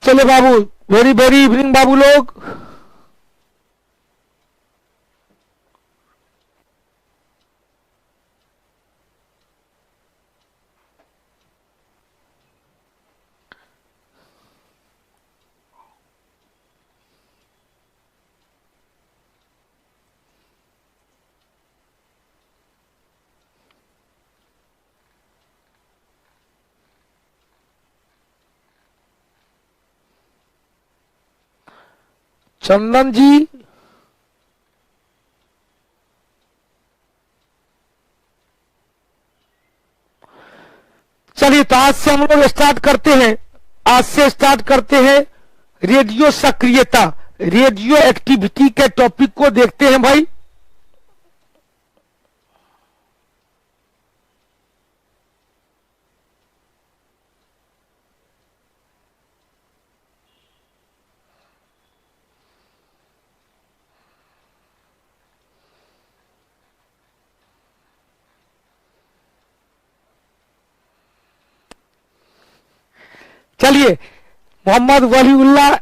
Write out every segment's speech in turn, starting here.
चले बाबू, very very evening बाबू लोग। चंदन जी, चलिए तो आज से हम लोग स्टार्ट करते हैं। आज से स्टार्ट करते हैं रेडियो सक्रियता, रेडियो एक्टिविटी के टॉपिक को देखते हैं भाई। चलिए, मोहम्मद वलीउल्लाह,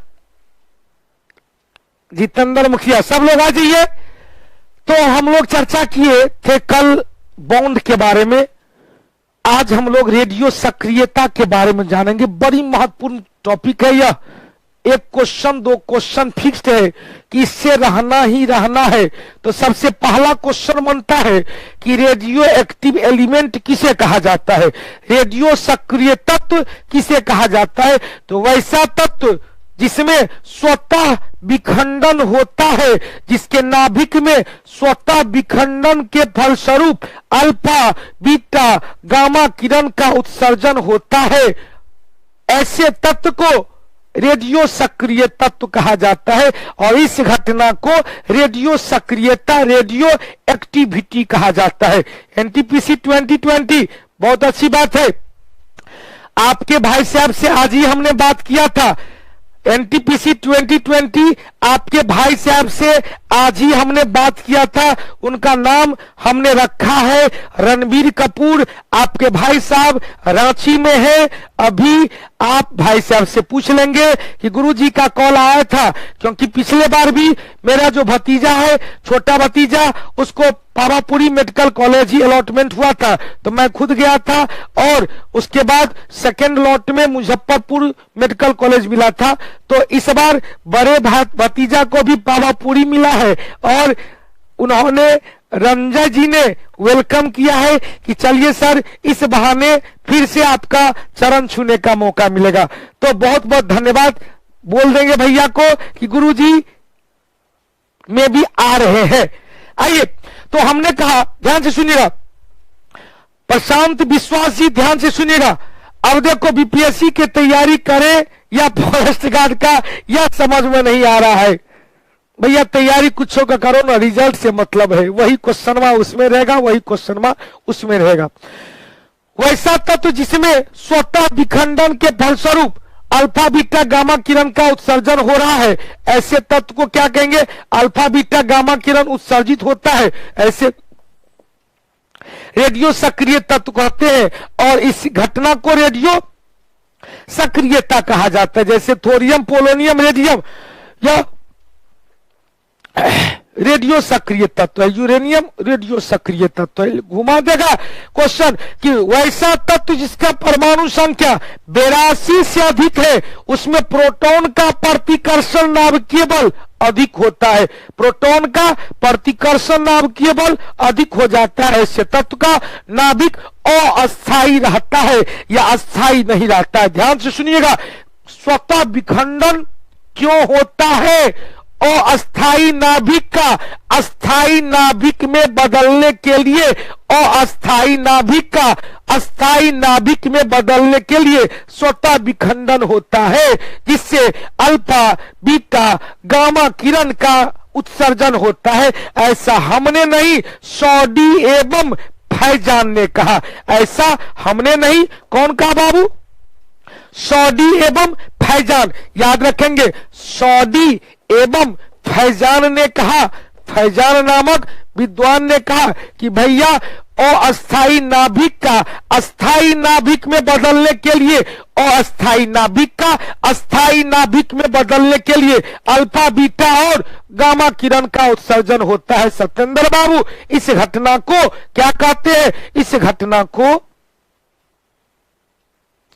जितेंद्र मुखिया, सब लोग आ जाइए। तो हम लोग चर्चा किए थे कल बॉन्ड के बारे में। आज हम लोग रेडियो सक्रियता के बारे में जानेंगे। बड़ी महत्वपूर्ण टॉपिक है यह। एक क्वेश्चन, दो क्वेश्चन फिक्स्ड है कि इससे रहना ही रहना है। तो सबसे पहला क्वेश्चन बनता है कि रेडियो एक्टिव एलिमेंट किसे कहा जाता है, रेडियो सक्रिय तत्व किसे कहा जाता है। तो वैसा तत्व जिसमें स्वतः विखंडन होता है, जिसके नाभिक में स्वतः विखंडन के फलस्वरूप अल्फा बीटा गामा किरण का उत्सर्जन होता है, ऐसे तत्व को रेडियो सक्रिय तत्व कहा जाता है। और इस घटना को रेडियो सक्रियता, रेडियो एक्टिविटी कहा जाता है। एनटीपीसी 2020, बहुत अच्छी बात है। आपके भाई साहब से आज ही हमने बात किया था। एनटीपीसी 2020 आपके भाई साहब से आज ही हमने बात किया था। उनका नाम हमने रखा है रणबीर कपूर। आपके भाई साहब रांची में है। अभी आप भाई साहब से पूछ लेंगे कि गुरुजी का कॉल आया था, क्योंकि पिछले बार भी मेरा जो भतीजा है, छोटा भतीजा, उसको पावापुरी मेडिकल कॉलेज ही अलॉटमेंट हुआ था। तो मैं खुद गया था और उसके बाद सेकेंड लॉट में मुजफ्फरपुर मेडिकल कॉलेज मिला था। तो इस बार बड़े भतीजा को भी पावापुरी मिला है और उन्होंने, रंजय जी ने वेलकम किया है कि चलिए सर, इस बहाने फिर से आपका चरण छूने का मौका मिलेगा। तो बहुत बहुत धन्यवाद बोल देंगे भैया को कि गुरुजी में भी आ रहे हैं। आइए, तो हमने कहा, ध्यान से सुनिएगा, प्रशांत विश्वास जी ध्यान से सुनिएगा। अब देखो, बीपीएससी की तैयारी करें या फॉरेस्ट गार्ड का, यह समझ में नहीं आ रहा है। भैया तैयारी कुछ का करो ना, रिजल्ट से मतलब है। वही क्वेश्चन उसमें रहेगा, वही क्वेश्चन उसमें रहेगा। वैसा तत्व जिसमें स्वतः विखंडन के फलस्वरूप अल्फा बीटा गामा किरण का उत्सर्जन हो रहा है, ऐसे तत्व को क्या कहेंगे, अल्फा बीटा गामा किरण उत्सर्जित होता है, ऐसे रेडियो सक्रिय तत्व कहते हैं। और इस घटना को रेडियो सक्रियता कहा जाता है। जैसे थोरियम, पोलोनियम, रेडियम, या रेडियो सक्रिय तत्व है। यूरेनियम रेडियो सक्रिय तत्व है। घुमा देगा क्वेश्चन कि वैसा तत्व जिसका परमाणु संख्या 82 से अधिक है, उसमें प्रोटॉन का प्रतिकर्षण नाभिकीय बल अधिक होता है। प्रोटॉन का प्रतिकर्षण नाभिकीय बल अधिक हो जाता है। ऐसे तत्व का नाभिक अस्थायी रहता है या अस्थायी नहीं रहता है। ध्यान से सुनिएगा, स्वतः विखंडन क्यों होता है? अस्थायी नाभिक का अस्थायी नाभिक में बदलने के लिए, अस्थायी नाभिक का अस्थायी नाभिक में बदलने के लिए स्वतः विखंडन होता है, जिससे अल्फा बीटा गामा किरण का उत्सर्जन होता है। ऐसा हमने नहीं, सौडी एवं फैजान ने कहा। ऐसा हमने नहीं, कौन कहा बाबू? सौडी एवं फैजान, याद रखेंगे, सौडी एवं फैजान ने कहा। फैजान नामक विद्वान ने कहा कि भैया अस्थाई नाभिक का अस्थाई नाभिक में बदलने के लिए, अस्थाई नाभिक का अस्थाई नाभिक में बदलने के लिए अल्फा बीटा और गामा किरण का उत्सर्जन होता है। सत्येंद्र बाबू, इस घटना को क्या कहते हैं? इस घटना को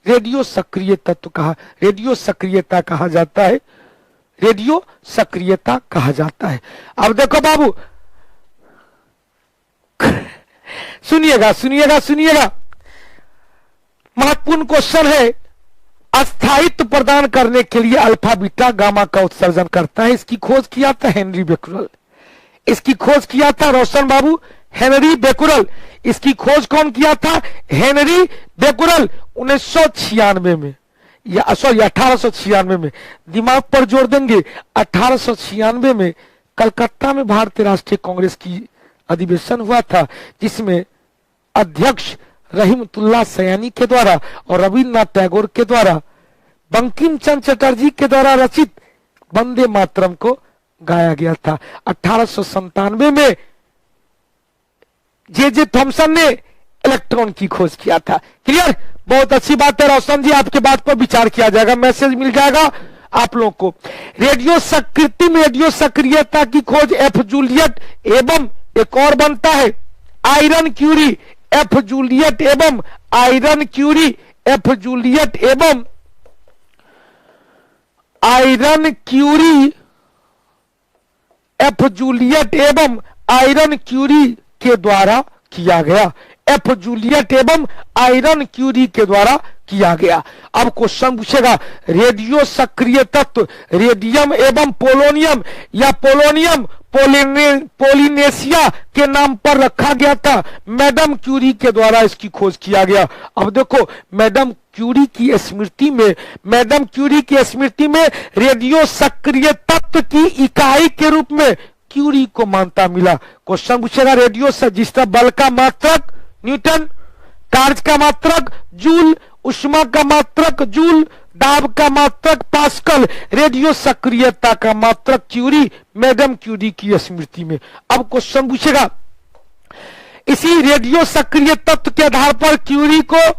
रेडियो सक्रिय तत्व कहा, रेडियो सक्रियता कहा जाता है, रेडियो सक्रियता कहा जाता है। अब देखो बाबू, सुनिएगा सुनिएगा सुनिएगा, महत्वपूर्ण क्वेश्चन है। अस्थायित्व प्रदान करने के लिए अल्फा बीटा गामा का उत्सर्जन करता है। इसकी खोज किया था हेनरी बेकुरल, इसकी खोज किया था रोशन बाबू हेनरी बेकुरल। इसकी खोज कौन किया था? हेनरी बेकुरल 1996 में, या सॉरी 1896 में। दिमाग पर जोर देंगे, 1896 में कलकत्ता में भारतीय राष्ट्रीय कांग्रेस की अधिवेशन हुआ था, जिसमें अध्यक्ष रहीमतुल्लाह सयानी के द्वारा और रविन्द्रनाथ टैगोर के द्वारा बंकिम चंद्र चटर्जी के द्वारा रचित वंदे मातरम को गाया गया था। 1897 में जे थॉमसन ने इलेक्ट्रॉन की खोज किया था। क्लियर? बहुत अच्छी बात है रोशन जी, आपके बात पर विचार किया जाएगा, मैसेज मिल जाएगा आप लोगों को। रेडियो कृत्रिम रेडियो सक्रियता की खोज एफ जूलियट एवं एक और बनता है आयरन क्यूरी, एफ जूलियट एवं आयरन क्यूरी, एफ जूलियट एवं आयरन क्यूरी, एफ जूलियट एवं आयरन क्यूरी के द्वारा किया गया, एफ जूलियट एवं आयरन क्यूरी के द्वारा किया गया। अब क्वेश्चन पूछेगा, रेडियो सक्रिय तत्व रेडियम एवं पोलोनियम या पोलोनियम पोलिनेशिया के नाम पर रखा गया था। मैडम क्यूरी के द्वारा इसकी खोज किया गया। अब देखो, मैडम क्यूरी की स्मृति में, मैडम क्यूरी की स्मृति में रेडियो सक्रिय तत्व की इकाई के रूप में क्यूरी को मान्यता मिला। क्वेश्चन पूछेगा, रेडियो से जिस तरह बल का मात्रक न्यूटन, कार्य का मात्रक जूल, उष्मा का मात्रक जूल, दाब का मात्रक पास्कल, रेडियो सक्रियता का मात्रक क्यूरी, मैडम क्यूरी की स्मृति में। अब क्वेश्चन पूछेगा, इसी रेडियो सक्रिय तत्व के आधार पर क्यूरी को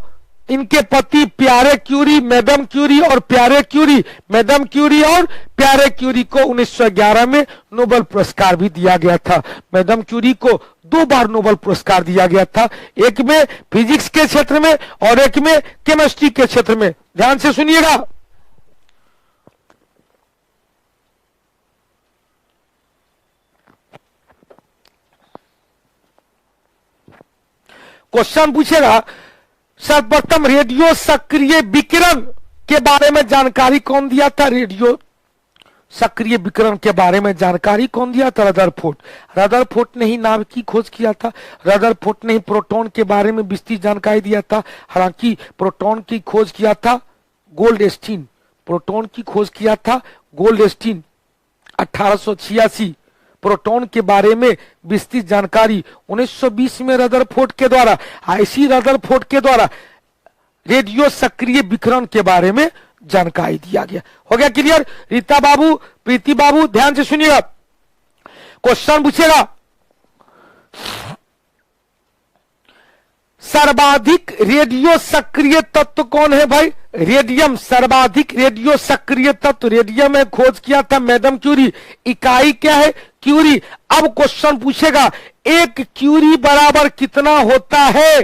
इनके पति प्यारे क्यूरी, मैडम क्यूरी और प्यारे क्यूरी, मैडम क्यूरी और प्यारे क्यूरी को 1911 में नोबेल पुरस्कार भी दिया गया था। मैडम क्यूरी को 2 बार नोबेल पुरस्कार दिया गया था, एक में फिजिक्स के क्षेत्र में और एक में केमिस्ट्री के क्षेत्र में। ध्यान से सुनिएगा, क्वेश्चन पूछेगा, सर्वप्रथम रेडियो सक्रिय विकिरण के बारे में जानकारी कौन दिया था? रेडियो सक्रिय विकिरण के बारे में जानकारी कौन दिया था? रदरफोर्ड। रदरफोर्ड ने ही नाभ की खोज किया था। रदरफोर्ड ने ही प्रोटॉन के बारे में विस्तृत जानकारी दिया था। हालांकि प्रोटॉन की खोज किया था गोल्डस्टीन, प्रोटॉन की खोज किया था गोल्डस्टीन 1886। प्रोटॉन के बारे में विस्तृत जानकारी 1920 में रदरफोर्ड के द्वारा, इसी रदरफोर्ड के द्वारा रेडियो सक्रिय विकिरण के बारे में जानकारी दिया गया। हो गया क्लियर? रीता बाबू, प्रीति बाबू, ध्यान से सुनिएगा, क्वेश्चन पूछेगा, सर्वाधिक रेडियो सक्रिय तत्व कौन है भाई? रेडियम। सर्वाधिक रेडियो सक्रिय तत्व रेडियम है, खोज किया था मैडम क्यूरी। इकाई क्या है? क्यूरी। अब क्वेश्चन पूछेगा, एक क्यूरी बराबर कितना होता है?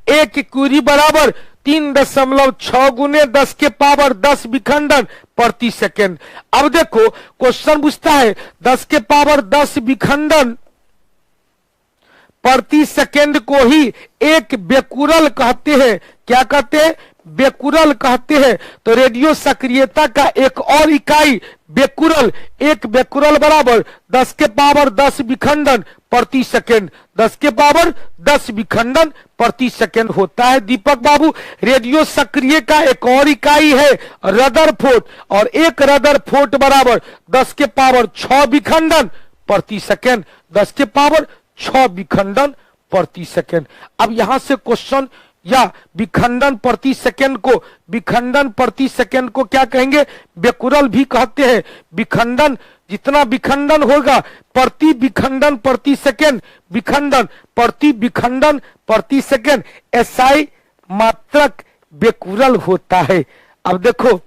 एक क्यूरी बराबर 3.6 गुने 10 के पावर 10 विखंडन प्रति सेकेंड। अब देखो, क्वेश्चन पूछता है 10 के पावर 10 विखंडन प्रति सेकेंड को ही एक बेकुरल कहते हैं। क्या कहते हैं? बेकुरल कहते हैं। तो रेडियो सक्रियता का एक और इकाई बेकुरल, एक बेकुरल बराबर 10 के पावर 10 विखंडन प्रति सेकेंड, 10 के पावर 10 विखंडन प्रति सेकेंड होता है। दीपक बाबू, रेडियो सक्रिय का एक और इकाई है रदरफोर्ड, और एक रदरफोर्ड बराबर 10 के पावर 6 विखंडन प्रति सेकेंड, 10 के पावर 6 विखंडन प्रति सेकेंड। अब यहां से क्वेश्चन, या विखंडन प्रति सेकेंड को, विखंडन प्रति सेकेंड को क्या कहेंगे? बेकुरल भी कहते हैं। विखंडन जितना विखंडन होगा प्रति विखंडन प्रति सेकेंड, विखंडन प्रति सेकेंड एसआई मात्रक बेकुरल होता है। अब देखो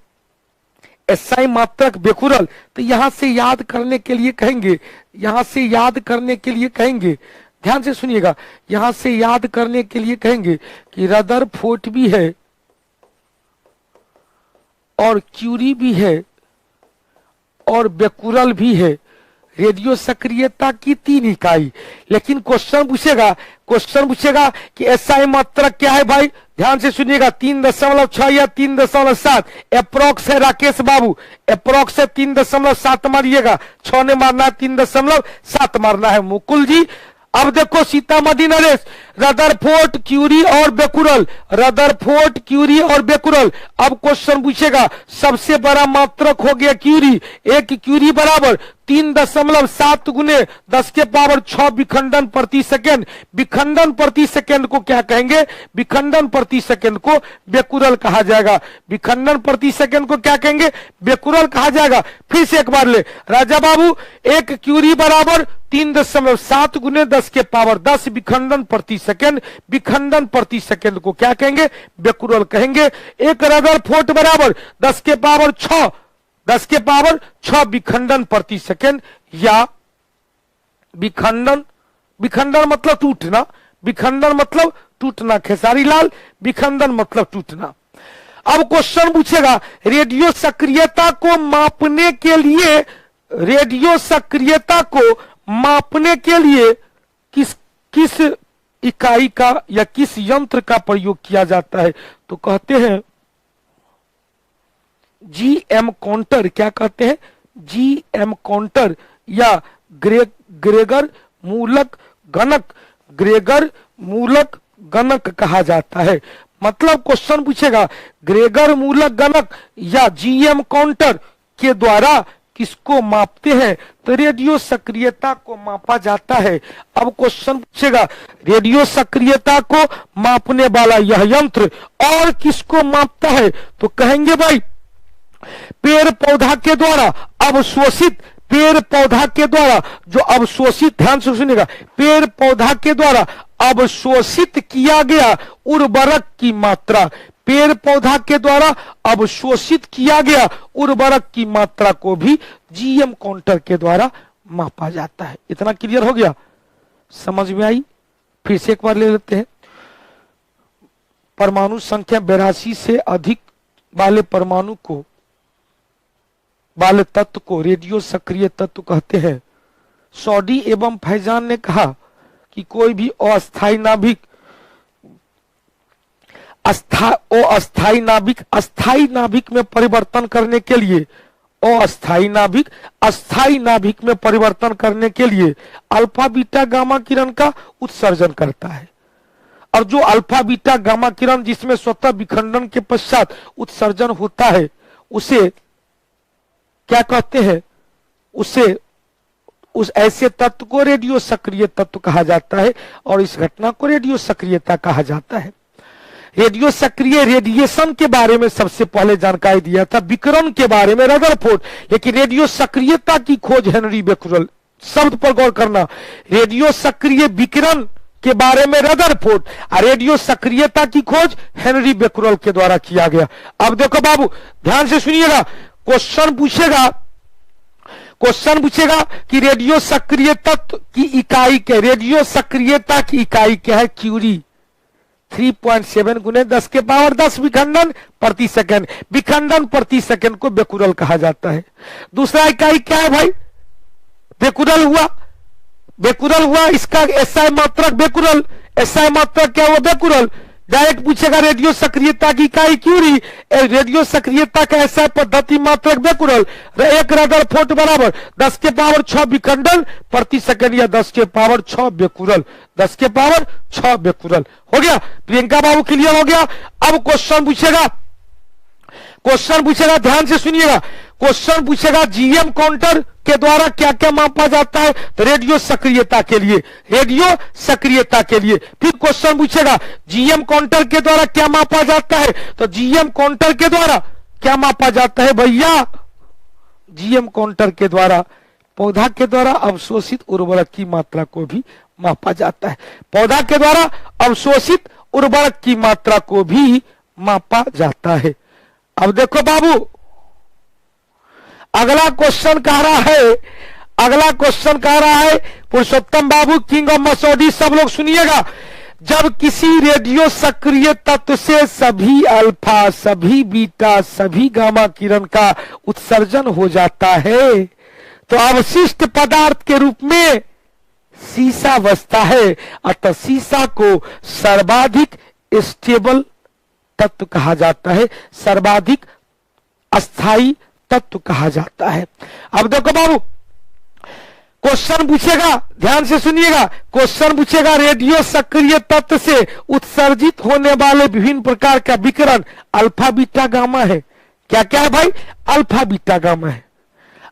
एसआई मात्रक बेकुरल, तो यहां से याद करने के लिए कहेंगे, यहां से याद करने के लिए कहेंगे, ध्यान से सुनिएगा, यहां से याद करने के लिए कहेंगे कि रदरफोर्ड भी है और क्यूरी भी है और बेकुरल भी है। रेडियो सक्रियता की 3 इकाई, लेकिन क्वेश्चन पूछेगा कि एसआई मात्रक क्या है भाई, ध्यान से सुनिएगा, 3.6 या 3.7 अप्रोक्स है राकेश बाबू, अप्रोक्स है 3.7 मारिएगा, 6 ने मारना है, 3.7 मारना है मुकुल जी। अब देखो सीतामढ़ी नरेश, रदरफोर्ड क्यूरी और बेकुरल, रदरफोर्ड क्यूरी और बेकुरल। अब क्वेश्चन पूछेगा सबसे बड़ा मात्रक हो गया क्यूरी, एक क्यूरी बराबर 3.7 गुने 10 के पावर 6 विखंडन प्रति सेकेंड। विखंडन प्रति सेकेंड को क्या कहेंगे, विखंडन प्रति सेकेंड को बेकुरल कहा जाएगा, विखंडन प्रति सेकेंड को क्या कहेंगे, बेकुरल कहा जाएगा। फिर से एक बार ले राजा बाबू, एक क्यूरी बराबर 3.7 गुने 10 के पावर 10 विखंडन प्रति सेकेंड, विखंडन प्रति सेकेंड को क्या कहेंगे, बेकुरल कहेंगे। एक रदरफोर्ड बराबर 10 के पावर 6, 10 के पावर 6 विखंडन प्रति सेकेंड, या विखंडन, विखंडन मतलब टूटना, विखंडन मतलब टूटना, खेसारी लाल, विखंडन मतलब टूटना। अब क्वेश्चन पूछेगा रेडियो सक्रियता को मापने के लिए, रेडियो सक्रियता को मापने के लिए किस इकाई का या किस यंत्र का प्रयोग किया जाता है, तो कहते हैं जीएम काउंटर। क्या कहते हैं, जीएम काउंटर या ग्रेगर मूलक गणक, ग्रेगर मूलक गणक कहा जाता है। मतलब क्वेश्चन पूछेगा ग्रेगर मूलक गणक या जीएम काउंटर के द्वारा किसको मापते हैं, तो रेडियो सक्रियता को मापा जाता है। अब क्वेश्चन पूछेगा रेडियो सक्रियता को मापने वाला यह यंत्र और किसको मापता है, तो कहेंगे भाई पेड़ पौधा के द्वारा अवशोषित, पेड़ पौधा के द्वारा जो अवशोषित, ध्यान से सुनिएगा, पेड़ पौधा के द्वारा अवशोषित किया गया उर्वरक की मात्रा, पेड़ पौधा के द्वारा अवशोषित किया गया उर्वरक की मात्रा को भी जीएम काउंटर के द्वारा मापा जाता है। इतना क्लियर हो गया, समझ में आई। फिर से एक बार ले लेते हैं। परमाणु संख्या 82 से अधिक वाले परमाणु को, वाले तत्व को रेडियो सक्रिय तत्व कहते हैं। सौडी एवं फैजान ने कहा कि कोई भी अस्थायी नाभिक, अस्थायी नाभिक में परिवर्तन करने के लिए, अस्थायी नाभिक अस्थायी नाभिक में परिवर्तन करने के लिए अल्फा बीटा गामा किरण का उत्सर्जन करता है। और जो अल्फा बीटा गामा किरण जिसमें स्वतः विखंडन के पश्चात उत्सर्जन होता है, उसे क्या कहते हैं, उस ऐसे तत्व को रेडियो सक्रिय तत्व कहा जाता है और इस घटना को रेडियो सक्रियता कहा जाता है। रेडियो सक्रिय रेडिएशन के बारे में सबसे पहले जानकारी दिया था, विकिरण के बारे में रदरफोर्ड, लेकिन रेडियो सक्रियता की खोज हेनरी बेकुरल। शब्द पर गौर करना, रेडियो सक्रिय विकिरण के बारे में रदरफोर्ड और रेडियो सक्रियता की खोज हेनरी बेकुरल के द्वारा किया गया। अब देखो बाबू ध्यान से सुनिएगा, क्वेश्चन पूछेगा कि रेडियो सक्रिय तत्व की इकाई क्या, रेडियो सक्रियता की इकाई क्या है, क्यूरी। 3.7 गुने 10 के पावर 10 विखंडन प्रति सेकंड, विखंडन प्रति सेकंड को बेकुरल कहा जाता है। दूसरा इकाई क्या है भाई, बेकुरल हुआ, इसका एसआई मात्रक बेकुरल, एसआई मात्रक क्या हुआ, बेकुरल। डायरेक्ट पूछेगा रेडियो सक्रियता की इकाई क्यूरी, रेडियो सक्रियता का एसआई पद्धति मात्रक बेकुरल। एक रदरफोर्ड बराबर 10 के पावर 6 विखंडन प्रति सेकंड या 10 के पावर 6 बेकुरल, 10 के पावर 6 बेकुरल। हो गया प्रियंका बाबू, क्लियर हो गया। अब क्वेश्चन पूछेगा, ध्यान से सुनिएगा, क्वेश्चन पूछेगा जीएम काउंटर के द्वारा क्या क्या मापा जाता है, तो रेडियो सक्रियता के लिए, रेडियो सक्रियता के लिए। फिर क्वेश्चन पूछेगा जीएम काउंटर के द्वारा क्या मापा जाता है, तो जीएम काउंटर के द्वारा क्या मापा जाता है भैया, जीएम काउंटर के द्वारा पौधा के द्वारा अवशोषित उर्वरक की मात्रा को भी मापा जाता है। पौधा के द्वारा अवशोषित उर्वरक की मात्रा को भी मापा जाता है। अब देखो बाबू, अगला क्वेश्चन कह रहा है पुरुषोत्तम बाबू किंग ऑफ मसौदी, सब लोग सुनिएगा। जब किसी रेडियो सक्रिय तत्व से सभी अल्फा, सभी बीटा, सभी गामा किरण का उत्सर्जन हो जाता है तो अवशिष्ट पदार्थ के रूप में सीसा बचता है। अतः सीसा को सर्वाधिक स्टेबल तत्व कहा जाता है, सर्वाधिक अस्थाई तत्व कहा जाता है। अब देखो बाबू, क्वेश्चन पूछेगा, ध्यान से सुनिएगा, क्वेश्चन पूछेगा रेडियो सक्रिय तत्व से उत्सर्जित होने वाले विभिन्न प्रकार का विकिरण अल्फा बीटा गामा है। क्या क्या है भाई? अल्फा बीटा गामा है।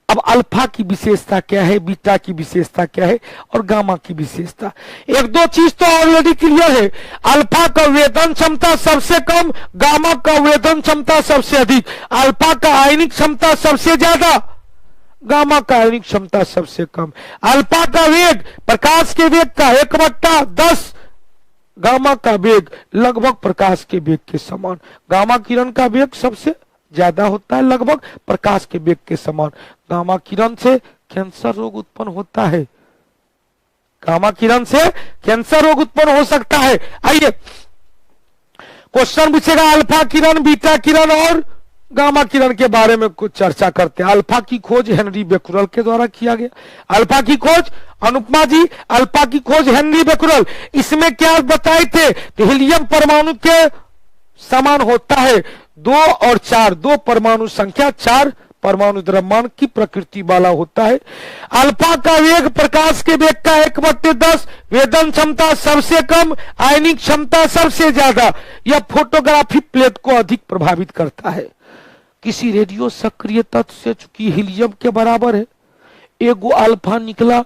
अब अल्फा की विशेषता क्या है, बीटा की विशेषता क्या है और गामा की विशेषता? एक दो चीज तो ऑलरेडी क्लियर है। अल्फा का वेदन क्षमता सबसे कम, गामा का वेदन क्षमता सबसे अधिक। अल्फा का आयनिक क्षमता सबसे ज्यादा, गामा का आयनिक क्षमता सबसे कम। अल्फा का वेग प्रकाश के वेग का 1/10, गामा का वेग लगभग प्रकाश के वेग के समान। गामा किरण का वेग सबसे ज्यादा होता है, लगभग प्रकाश के वेग के समान। गामा किरण से कैंसर रोग उत्पन्न होता है, गामा किरण से कैंसर रोग उत्पन्न हो सकता है। आइए क्वेश्चन पूछेगा अल्फा किरण, बीटा किरण और गामा किरण के बारे में कुछ चर्चा करते हैं। अल्फा की खोज हेनरी बेकुरल के द्वारा किया गया। अल्फा की खोज अनुपमा जी, अल्फा की खोज हेनरी बेकुरल। इसमें क्या बताए थे? तो हीलियम परमाणु के समान होता है, 2 और 4, 2 परमाणु संख्या, 4 परमाणु द्रव्यमान की प्रकृति वाला होता है। अल्फा का वेग प्रकाश के वेग का 1/10, वेदन क्षमता सबसे कम, आयनिक क्षमता सबसे ज्यादा। यह फोटोग्राफी प्लेट को अधिक प्रभावित करता है। किसी रेडियो सक्रिय तत्व से चूंकि हीलियम के बराबर है, एगो अल्फा निकला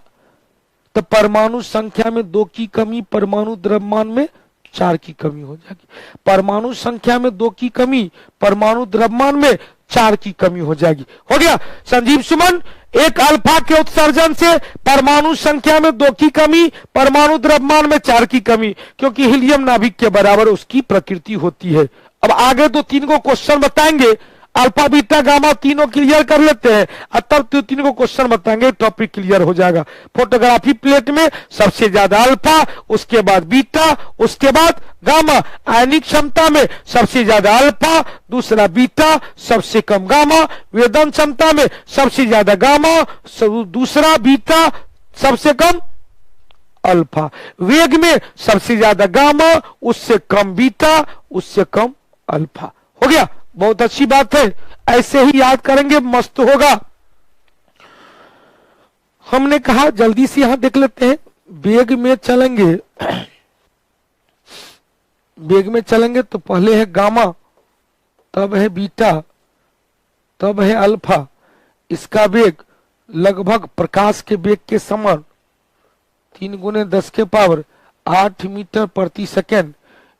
तो परमाणु संख्या में 2 की कमी, परमाणु द्रव्यमान में 4 की कमी हो जाएगी। परमाणु संख्या में 2 की कमी, परमाणु द्रव्यमान में 4 की कमी हो जाएगी। हो गया संजीव सुमन, एक अल्फा के उत्सर्जन से परमाणु संख्या में 2 की कमी, परमाणु द्रव्यमान में 4 की कमी, क्योंकि हीलियम नाभिक के बराबर उसकी प्रकृति होती है। अब आगे 2-3 को क्वेश्चन बताएंगे, अल्फा बीटा गामा तीनों क्लियर कर लेते हैं, तब 2-3 को क्वेश्चन बताएंगे, टॉपिक क्लियर हो जाएगा। फोटोग्राफी प्लेट में सबसे ज्यादा अल्फा, उसके बाद बीटा, उसके बाद गामा। आयनिक क्षमता में सबसे ज्यादा अल्फा, दूसरा बीटा, सबसे कम गामा। वेदन क्षमता में सबसे ज्यादा गामा, दूसरा बीटा, सबसे कम अल्फा। वेग में सबसे ज्यादा गामा, उससे कम बीटा, उससे कम अल्फा। हो गया, बहुत अच्छी बात है, ऐसे ही याद करेंगे, मस्त होगा। हमने कहा जल्दी से यहां देख लेते हैं, वेग में चलेंगे, वेग में चलेंगे तो पहले है गामा, तब है बीटा, तब है अल्फा। इसका वेग लगभग प्रकाश के वेग के समान, 3 × 10⁸ मीटर प्रति सेकेंड।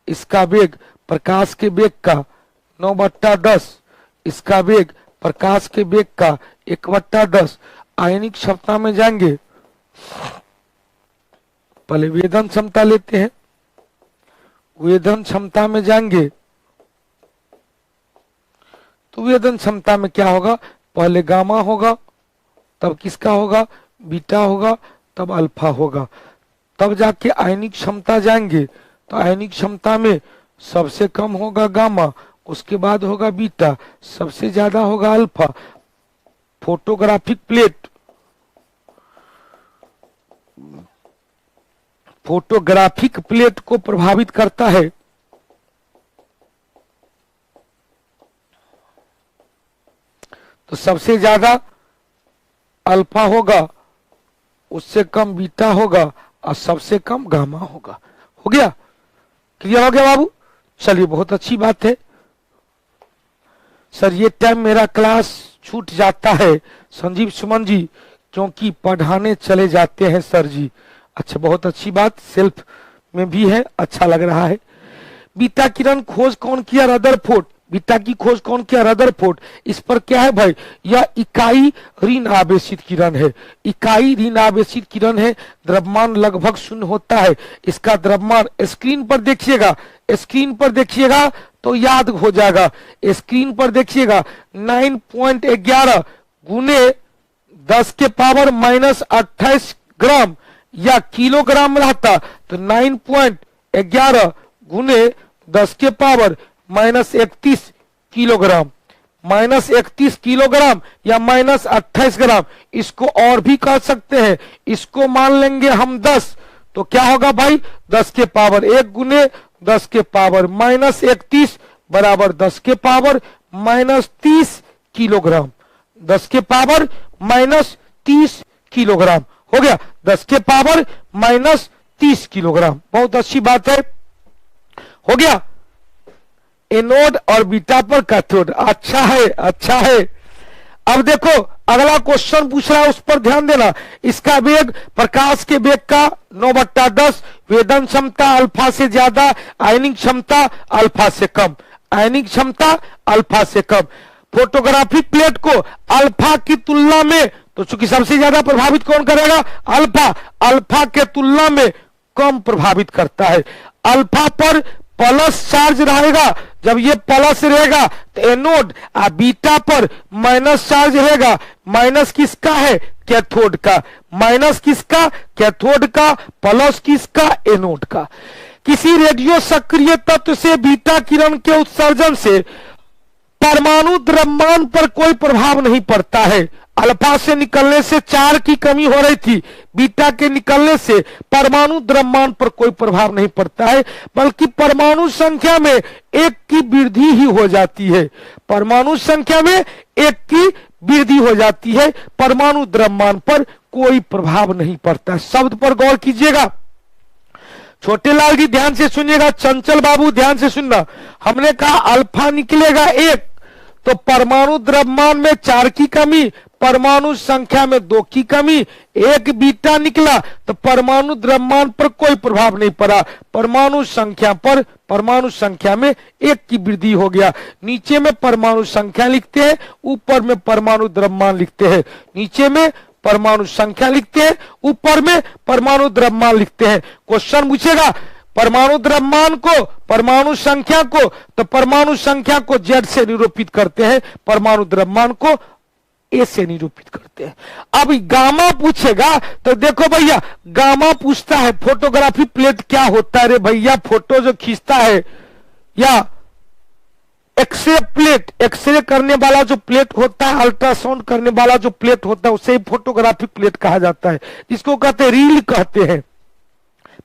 इसका वेग प्रकाश के वेग का 9/10, इसका वेग प्रकाश के वेग का 1/10। आयनिक क्षमता में जाएंगे, पहले वेदन क्षमता लेते हैं। वेदन क्षमता में जाएंगे तो वेदन क्षमता में क्या होगा? पहले गामा होगा, तब किसका होगा? बीटा होगा, तब अल्फा होगा। तब जाके आयनिक क्षमता जाएंगे तो आयनिक क्षमता में सबसे कम होगा गामा, उसके बाद होगा बीटा, सबसे ज्यादा होगा alpha. Photographic plate, photographic plate को प्रभावित करता है तो सबसे ज्यादा अल्फा होगा, उससे कम बीटा होगा और सबसे कम गामा होगा। हो गया, क्लियर हो गया बाबू? चलिए, बहुत अच्छी बात है। सर ये टाइम मेरा क्लास छूट जाता है संजीव सुमन जी, क्योंकि पढ़ाने चले जाते हैं सर जी। अच्छा, बहुत अच्छी बात, सेल्फ में भी है, अच्छा लग रहा है। बीटा किरण खोज कौन किया? रदरफोर्ड। बीटा की खोज कौन किया? रदरफोर्ड। इस पर क्या है भाई? यह इकाई ऋण आवेशित किरण है, इकाई ऋण आवेशित किरण है। द्रव्यमान लगभग शून्य होता है। इसका द्रव्यमान स्क्रीन पर देखिएगा, स्क्रीन पर देखिएगा तो याद हो जाएगा। स्क्रीन पर देखिएगा 9.11 गुने 10 के पावर -28 ग्राम या किलोग्राम रहता तो 9.11 गुने 10 के पावर -31 किलोग्राम, -31 किलोग्राम या -28 ग्राम। इसको और भी कह सकते हैं, इसको मान लेंगे हम 10 तो क्या होगा भाई? 10 के पावर 1 गुने 10 के पावर -31 बराबर 10 के पावर -30 किलोग्राम, 10 के पावर -30 किलोग्राम हो गया, 10 के पावर -30 किलोग्राम। बहुत अच्छी बात है, हो गया। एनोड और बीटा पर कैथोड, अच्छा है, अच्छा है। अब देखो अगला क्वेश्चन पूछ रहा है, उस पर ध्यान देना। इसका वेग प्रकाश के वेग का 9/10, वेदन क्षमता अल्फा से ज्यादा, आयनिक क्षमता अल्फा से कम, आयनिक क्षमता अल्फा से कम। फोटोग्राफिक प्लेट को अल्फा की तुलना में, तो चूंकि सबसे ज्यादा प्रभावित कौन करेगा? अल्फा, अल्फा के तुलना में कम प्रभावित करता है। अल्फा पर प्लस चार्ज रहेगा, जब ये प्लस रहेगा तो एनोड, और बीटा पर माइनस चार्ज रहेगा। माइनस किसका है? कैथोड का। माइनस किसका? कैथोड का। प्लस किसका? एनोड का। किसी रेडियो सक्रिय तत्व से बीटा किरण के उत्सर्जन से परमाणु द्रव्यमान पर कोई प्रभाव नहीं पड़ता है। अल्फा से निकलने से चार की कमी हो रही थी, बीटा के निकलने से परमाणु द्रव्यमान पर कोई प्रभाव नहीं पड़ता है, बल्कि परमाणु संख्या में एक की वृद्धि ही हो जाती है। परमाणु संख्या में एक की वृद्धि हो जाती है, परमाणु द्रव्यमान पर कोई प्रभाव नहीं पड़ता। शब्द पर गौर कीजिएगा, छोटे लाल जी ध्यान से सुनिएगा, चंचल बाबू ध्यान से सुनना। हमने कहा अल्फा निकलेगा एक, तो परमाणु द्रव्यमान में 4 की कमी, परमाणु संख्या में 2 की कमी। एक बीटा निकला तो परमाणु द्रव्यमान पर कोई प्रभाव नहीं पड़ा, परमाणु संख्या पर, परमाणु संख्या में 1 की वृद्धि हो गया। नीचे में परमाणु संख्या लिखते हैं, ऊपर में परमाणु द्रव्यमान लिखते हैं। नीचे में परमाणु संख्या लिखते हैं, ऊपर में परमाणु द्रव्यमान लिखते हैं। क्वेश्चन पूछेगा परमाणु द्रव्यमान को, परमाणु संख्या को, तो परमाणु संख्या को Z से निरूपित करते हैं, परमाणु द्रव्यमान को A से निरूपित करते हैं। अब गामा पूछेगा तो देखो भैया, गामा पूछता है फोटोग्राफी प्लेट क्या होता है रे भैया? फोटो जो खींचता है या एक्सरे प्लेट, एक्सरे करने वाला जो प्लेट होता है, अल्ट्रासाउंड करने वाला जो प्लेट होता है, उसे फोटोग्राफिक प्लेट कहा जाता है, जिसको कहते हैं रील कहते हैं,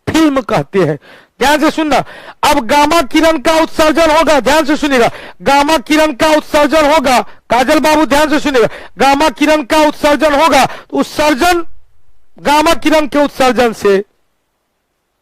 फिल्म कहते हैं। ध्यान से सुनना। अब गामा किरण का उत्सर्जन होगा, ध्यान से सुनिएगा, गामा किरण का उत्सर्जन होगा। काजल बाबू ध्यान से सुनिएगा, गामा किरण का उत्सर्जन होगा। उत्सर्जन, गामा किरण के उत्सर्जन से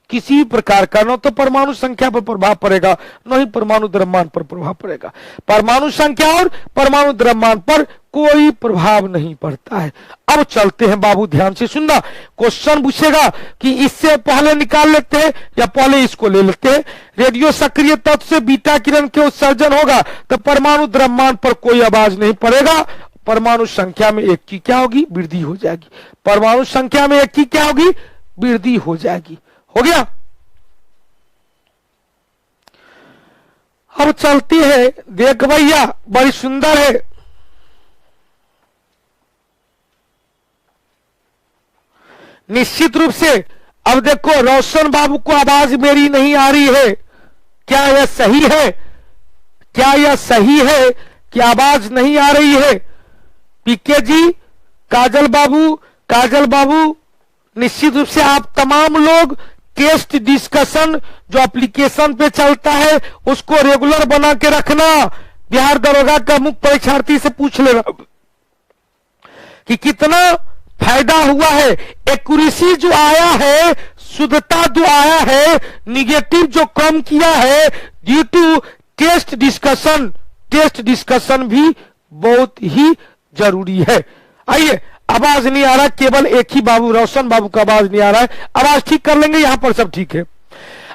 किसी प्रकार का न तो परमाणु संख्या पर प्रभाव पड़ेगा, न ही परमाणु द्रव्यमान पर प्रभाव पड़ेगा। परमाणु संख्या और परमाणु द्रव्यमान पर कोई प्रभाव नहीं पड़ता है। अब चलते हैं बाबू, ध्यान से सुनना। क्वेश्चन पूछेगा कि इससे पहले निकाल लेते हैं या पहले इसको ले लेते हैं। रेडियो सक्रिय तत्व से बीटा किरण के उत्सर्जन होगा तो परमाणु द्रव्यमान पर कोई आवाज नहीं पड़ेगा, परमाणु संख्या में 1 की क्या होगी? वृद्धि हो जाएगी। परमाणु संख्या में 1 की क्या होगी? वृद्धि हो जाएगी। हो गया। अब चलती है, देख भैया बड़ी सुंदर है। निश्चित रूप से अब देखो, रोशन बाबू को आवाज मेरी नहीं आ रही है, क्या यह सही है? क्या यह सही है कि आवाज नहीं आ रही है? पीके जी, काजल बाबू, काजल बाबू, निश्चित रूप से आप तमाम लोग टेस्ट डिस्कशन जो एप्लीकेशन पे चलता है उसको रेगुलर बना के रखना। बिहार दरोगा का मुख्य परीक्षार्थी से पूछ लेना कि कितना फायदा हुआ है। एक्यूरेसी जो आया है, शुद्धता जो आया है, निगेटिव जो कम किया है due to test discussion. Test discussion भी बहुत ही जरूरी है। आइए, आवाज नहीं आ रहा, केवल एक ही बाबू, रोशन बाबू का आवाज नहीं आ रहा है। आवाज ठीक कर लेंगे, यहां पर सब ठीक है।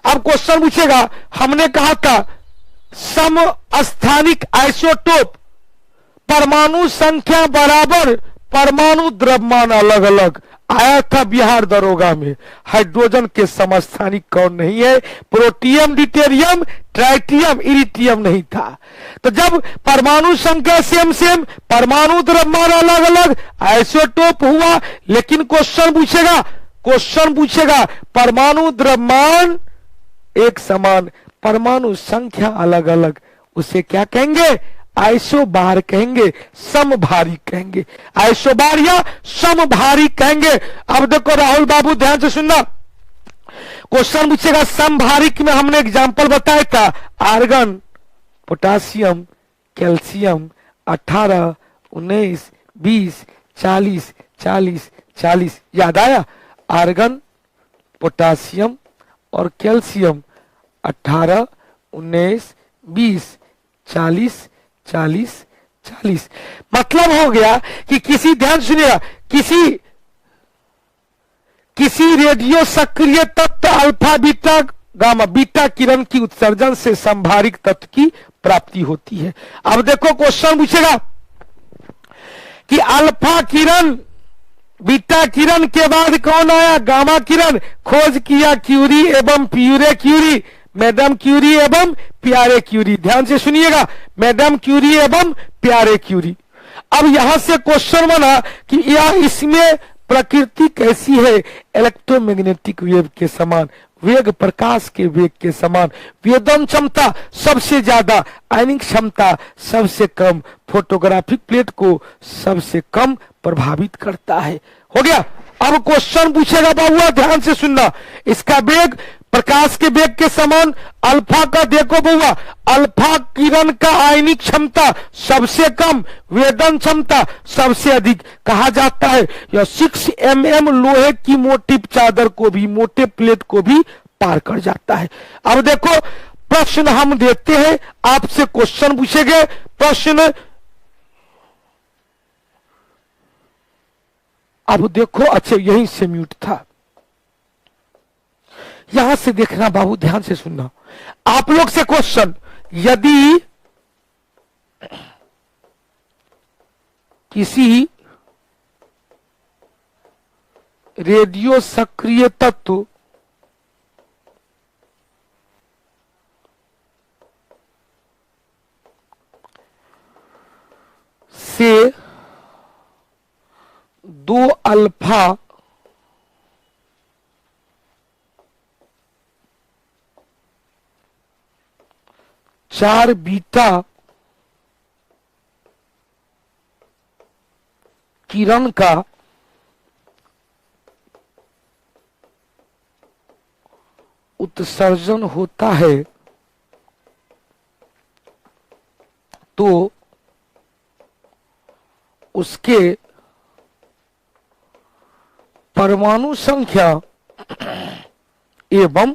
अब क्वेश्चन पूछेगा, हमने कहा था समस्थानिक आइसोटोप, परमाणु संख्या बराबर, परमाणु द्रव्यमान अलग अलग। आया था बिहार दरोगा में। हाइड्रोजन के समस्थानिक कौन नहीं है? प्रोटियम, ड्यूटेरियम, ट्राइटियम, इरिटियम नहीं था। तो जब परमाणु संख्या सेम सेम, परमाणु द्रव्यमान अलग अलग, आइसोटोप हुआ, लेकिन क्वेश्चन पूछेगा परमाणु द्रव्यमान एक समान, परमाणु संख्या अलग अलग, उसे क्या कहेंगे? आइसोबार कहेंगे, समभारी कहेंगे। आइसोबार या समभारी कहेंगे। अब देखो राहुल बाबू ध्यान से सुनना, क्वेश्चन पूछेगा समभारिक में हमने एग्जांपल बताया था, आर्गन, पोटासियम, कैल्शियम, 18, 19, 20, 40, 40, 40। याद आया? आर्गन, पोटासियम और कैल्शियम 18, 19, 20, 40, 40, 40। मतलब हो गया कि किसी, ध्यान सुनिएगा, किसी रेडियो सक्रिय तत्व अल्फा, बीटा, गामा, बीटा किरण की उत्सर्जन से संभारिक तत्व की प्राप्ति होती है। अब देखो क्वेश्चन पूछेगा कि अल्फा किरण, बीटा किरण के बाद कौन आया? गामा किरण। खोज किया क्यूरी एवं प्यूरे क्यूरी, मैडम क्यूरी एवं प्यारे क्यूरी। ध्यान से सुनिएगा, मैडम क्यूरी एवं प्यारे क्यूरी। अब यहां से क्वेश्चन बना कि यह, इसमें प्रकृति कैसी है? इलेक्ट्रोमैग्नेटिक वेव के समान, वेग प्रकाश के वेग के समान, वेदन क्षमता सबसे ज्यादा, आयनिक क्षमता सबसे कम, फोटोग्राफिक प्लेट को सबसे कम प्रभावित करता है। हो गया। अब क्वेश्चन पूछेगा बाबुआ, ध्यान से सुनना, इसका वेग प्रकाश के वेग के समान, अल्फा का देखो बउआ, अल्फा किरण का आयनिक क्षमता सबसे कम, वेदन क्षमता सबसे अधिक। कहा जाता है यह 6 mm लोहे की मोटी चादर को भी, मोटे प्लेट को भी पार कर जाता है। अब देखो प्रश्न हम देते हैं, आपसे क्वेश्चन पूछेंगे। प्रश्न अब देखो, अच्छा यहीं से म्यूट था, यहां से देखना बाबू, ध्यान से सुनना। आप लोग से क्वेश्चन, यदि किसी रेडियो सक्रिय तत्व से 2 अल्फा चार बीटा किरण का उत्सर्जन होता है, तो उसके परमाणु संख्या एवं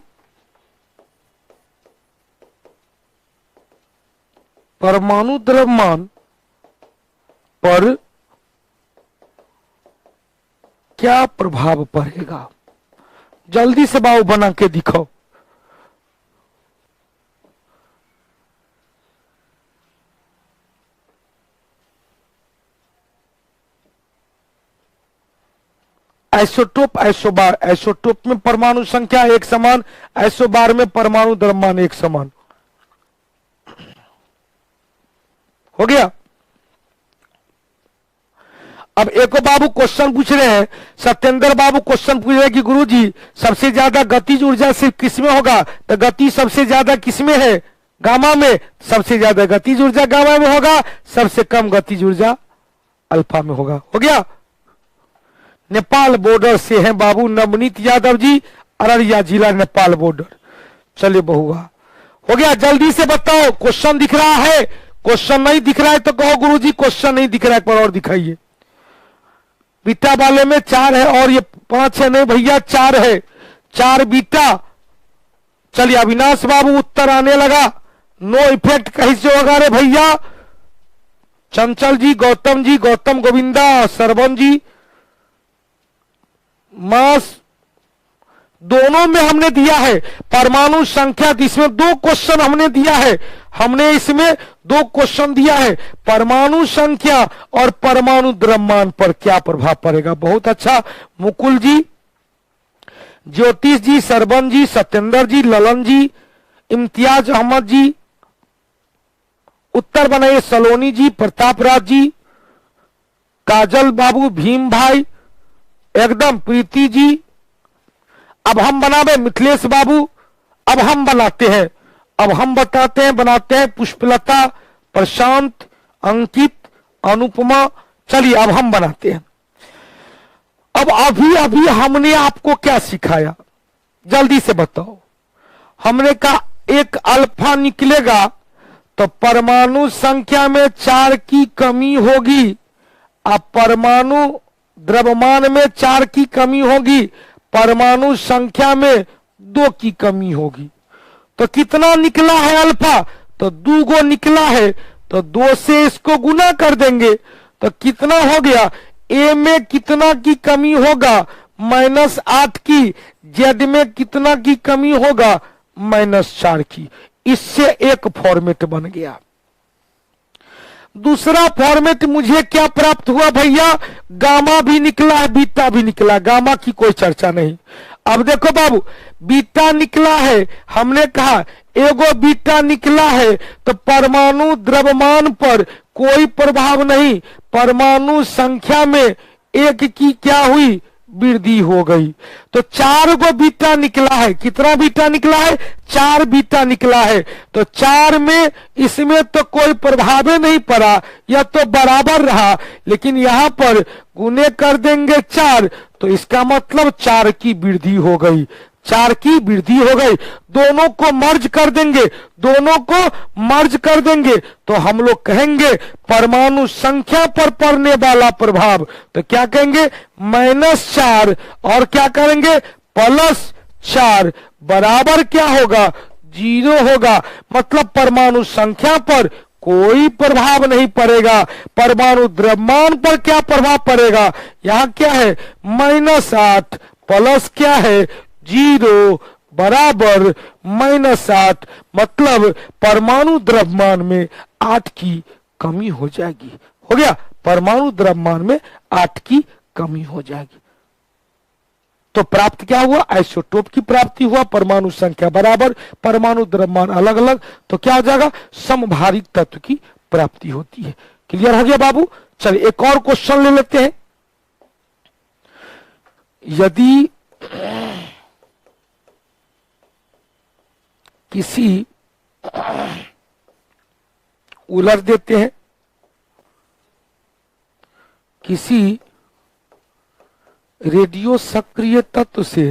परमाणु द्रव्यमान पर क्या प्रभाव पड़ेगा? जल्दी से बाबू बना के दिखाओ। Isotope, isobar. आइसोटोप में परमाणु संख्या एक समान, आइसोबार में परमाणु द्रव्यमान एक समान। हो गया। अब एको बाबू क्वेश्चन पूछ रहे हैं, सत्येंद्र बाबू क्वेश्चन पूछ रहे हैं कि गुरुजी सबसे ज्यादा गतिज ऊर्जा सिर्फ किसमें होगा? तो गति सबसे ज्यादा किसमें है? गामा में। सबसे ज्यादा गतिज ऊर्जा गामा में होगा, सबसे कम गतिज ऊर्जा अल्फा में होगा। हो गया। नेपाल बॉर्डर से हैं बाबू नवनीत यादव जी, अररिया जिला नेपाल बॉर्डर। चलिए बहुआ, हो गया। जल्दी से बताओ, क्वेश्चन दिख रहा है? क्वेश्चन नहीं दिख रहा है तो कहो गुरुजी क्वेश्चन नहीं दिख रहा है, पर और दिखाइए। बीटा वाले में 4 है और ये 5 है। नहीं भैया 4 है, 4 बीटा। चलिए अविनाश बाबू उत्तर आने लगा। नो इफेक्ट कहीं से होगा रे भैया? चंचल जी, गौतम जी, गौतम गोविंदा, सरवन जी, मास दोनों में हमने दिया है परमाणु संख्या, इसमें 2 क्वेश्चन हमने दिया है, हमने इसमें 2 क्वेश्चन दिया है, परमाणु संख्या और परमाणु द्रव्यमान पर क्या प्रभाव पड़ेगा। बहुत अच्छा मुकुल जी, ज्योतिष जी, सरबन जी, सत्येंद्र जी, ललन जी, इम्तियाज अहमद जी, उत्तर बनाइए सलोनी जी, प्रताप राज जी, काजल बाबू, भीम भाई, एकदम प्रीति जी। अब हम बनावे मिथिलेश बाबू, अब हम बनाते हैं, अब हम बताते हैं, बनाते हैं पुष्पलता, प्रशांत, अंकित, अनुपमा। चलिए अब हम बनाते हैं। अब अभी अभी हमने आपको क्या सिखाया, जल्दी से बताओ। हमने कहा एक अल्फा निकलेगा तो परमाणु संख्या में 4 की कमी होगी, अब परमाणु द्रव्यमान में 4 की कमी होगी, परमाणु संख्या में 2 की कमी होगी। तो कितना निकला है अल्फा, तो 2 गो निकला है, तो 2 से इसको गुना कर देंगे तो कितना हो गया। ए में कितना की कमी होगा, -8 की। जेड में कितना की कमी होगा, -4 की। इससे एक फॉर्मेट बन गया। दूसरा फॉर्मेट मुझे क्या प्राप्त हुआ भैया, गामा भी निकला है, बीटा भी निकला, गामा की कोई चर्चा नहीं। अब देखो बाबू, बीटा निकला है, हमने कहा एगो बीटा निकला है तो परमाणु द्रव्यमान पर कोई प्रभाव नहीं, परमाणु संख्या में 1 की क्या हुई, वृद्धि हो गई। तो 4 गो बीटा निकला है, कितना बीटा निकला है, 4 बीटा निकला है। तो 4 में इसमें तो कोई प्रभाव नहीं पड़ा, यह तो बराबर रहा, लेकिन यहां पर गुने कर देंगे 4, तो इसका मतलब 4 की वृद्धि हो गई, 4 की वृद्धि हो गई। दोनों को मर्ज कर देंगे, दोनों को मर्ज कर देंगे तो हम लोग कहेंगे परमाणु संख्या पर पड़ने वाला प्रभाव, तो क्या कहेंगे, -4 और क्या करेंगे, +4 बराबर क्या होगा, 0 होगा। मतलब परमाणु संख्या पर कोई प्रभाव नहीं पड़ेगा, परमाणु द्रव्यमान पर क्या प्रभाव पड़ेगा, यहां क्या है, -8 प्लस क्या है, 0 बराबर -8। मतलब परमाणु द्रव्यमान में 8 की कमी हो जाएगी। हो गया, परमाणु द्रव्यमान में 8 की कमी हो जाएगी। तो प्राप्त क्या हुआ, आइसोटोप की प्राप्ति हुआ, परमाणु संख्या बराबर, परमाणु द्रव्यमान अलग अलग, तो क्या हो जाएगा, समभारिक तत्व की प्राप्ति होती है। क्लियर हो गया बाबू। चलिए एक और क्वेश्चन ले लेते हैं। यदि किसी उलट देते हैं, किसी रेडियो सक्रिय तत्व से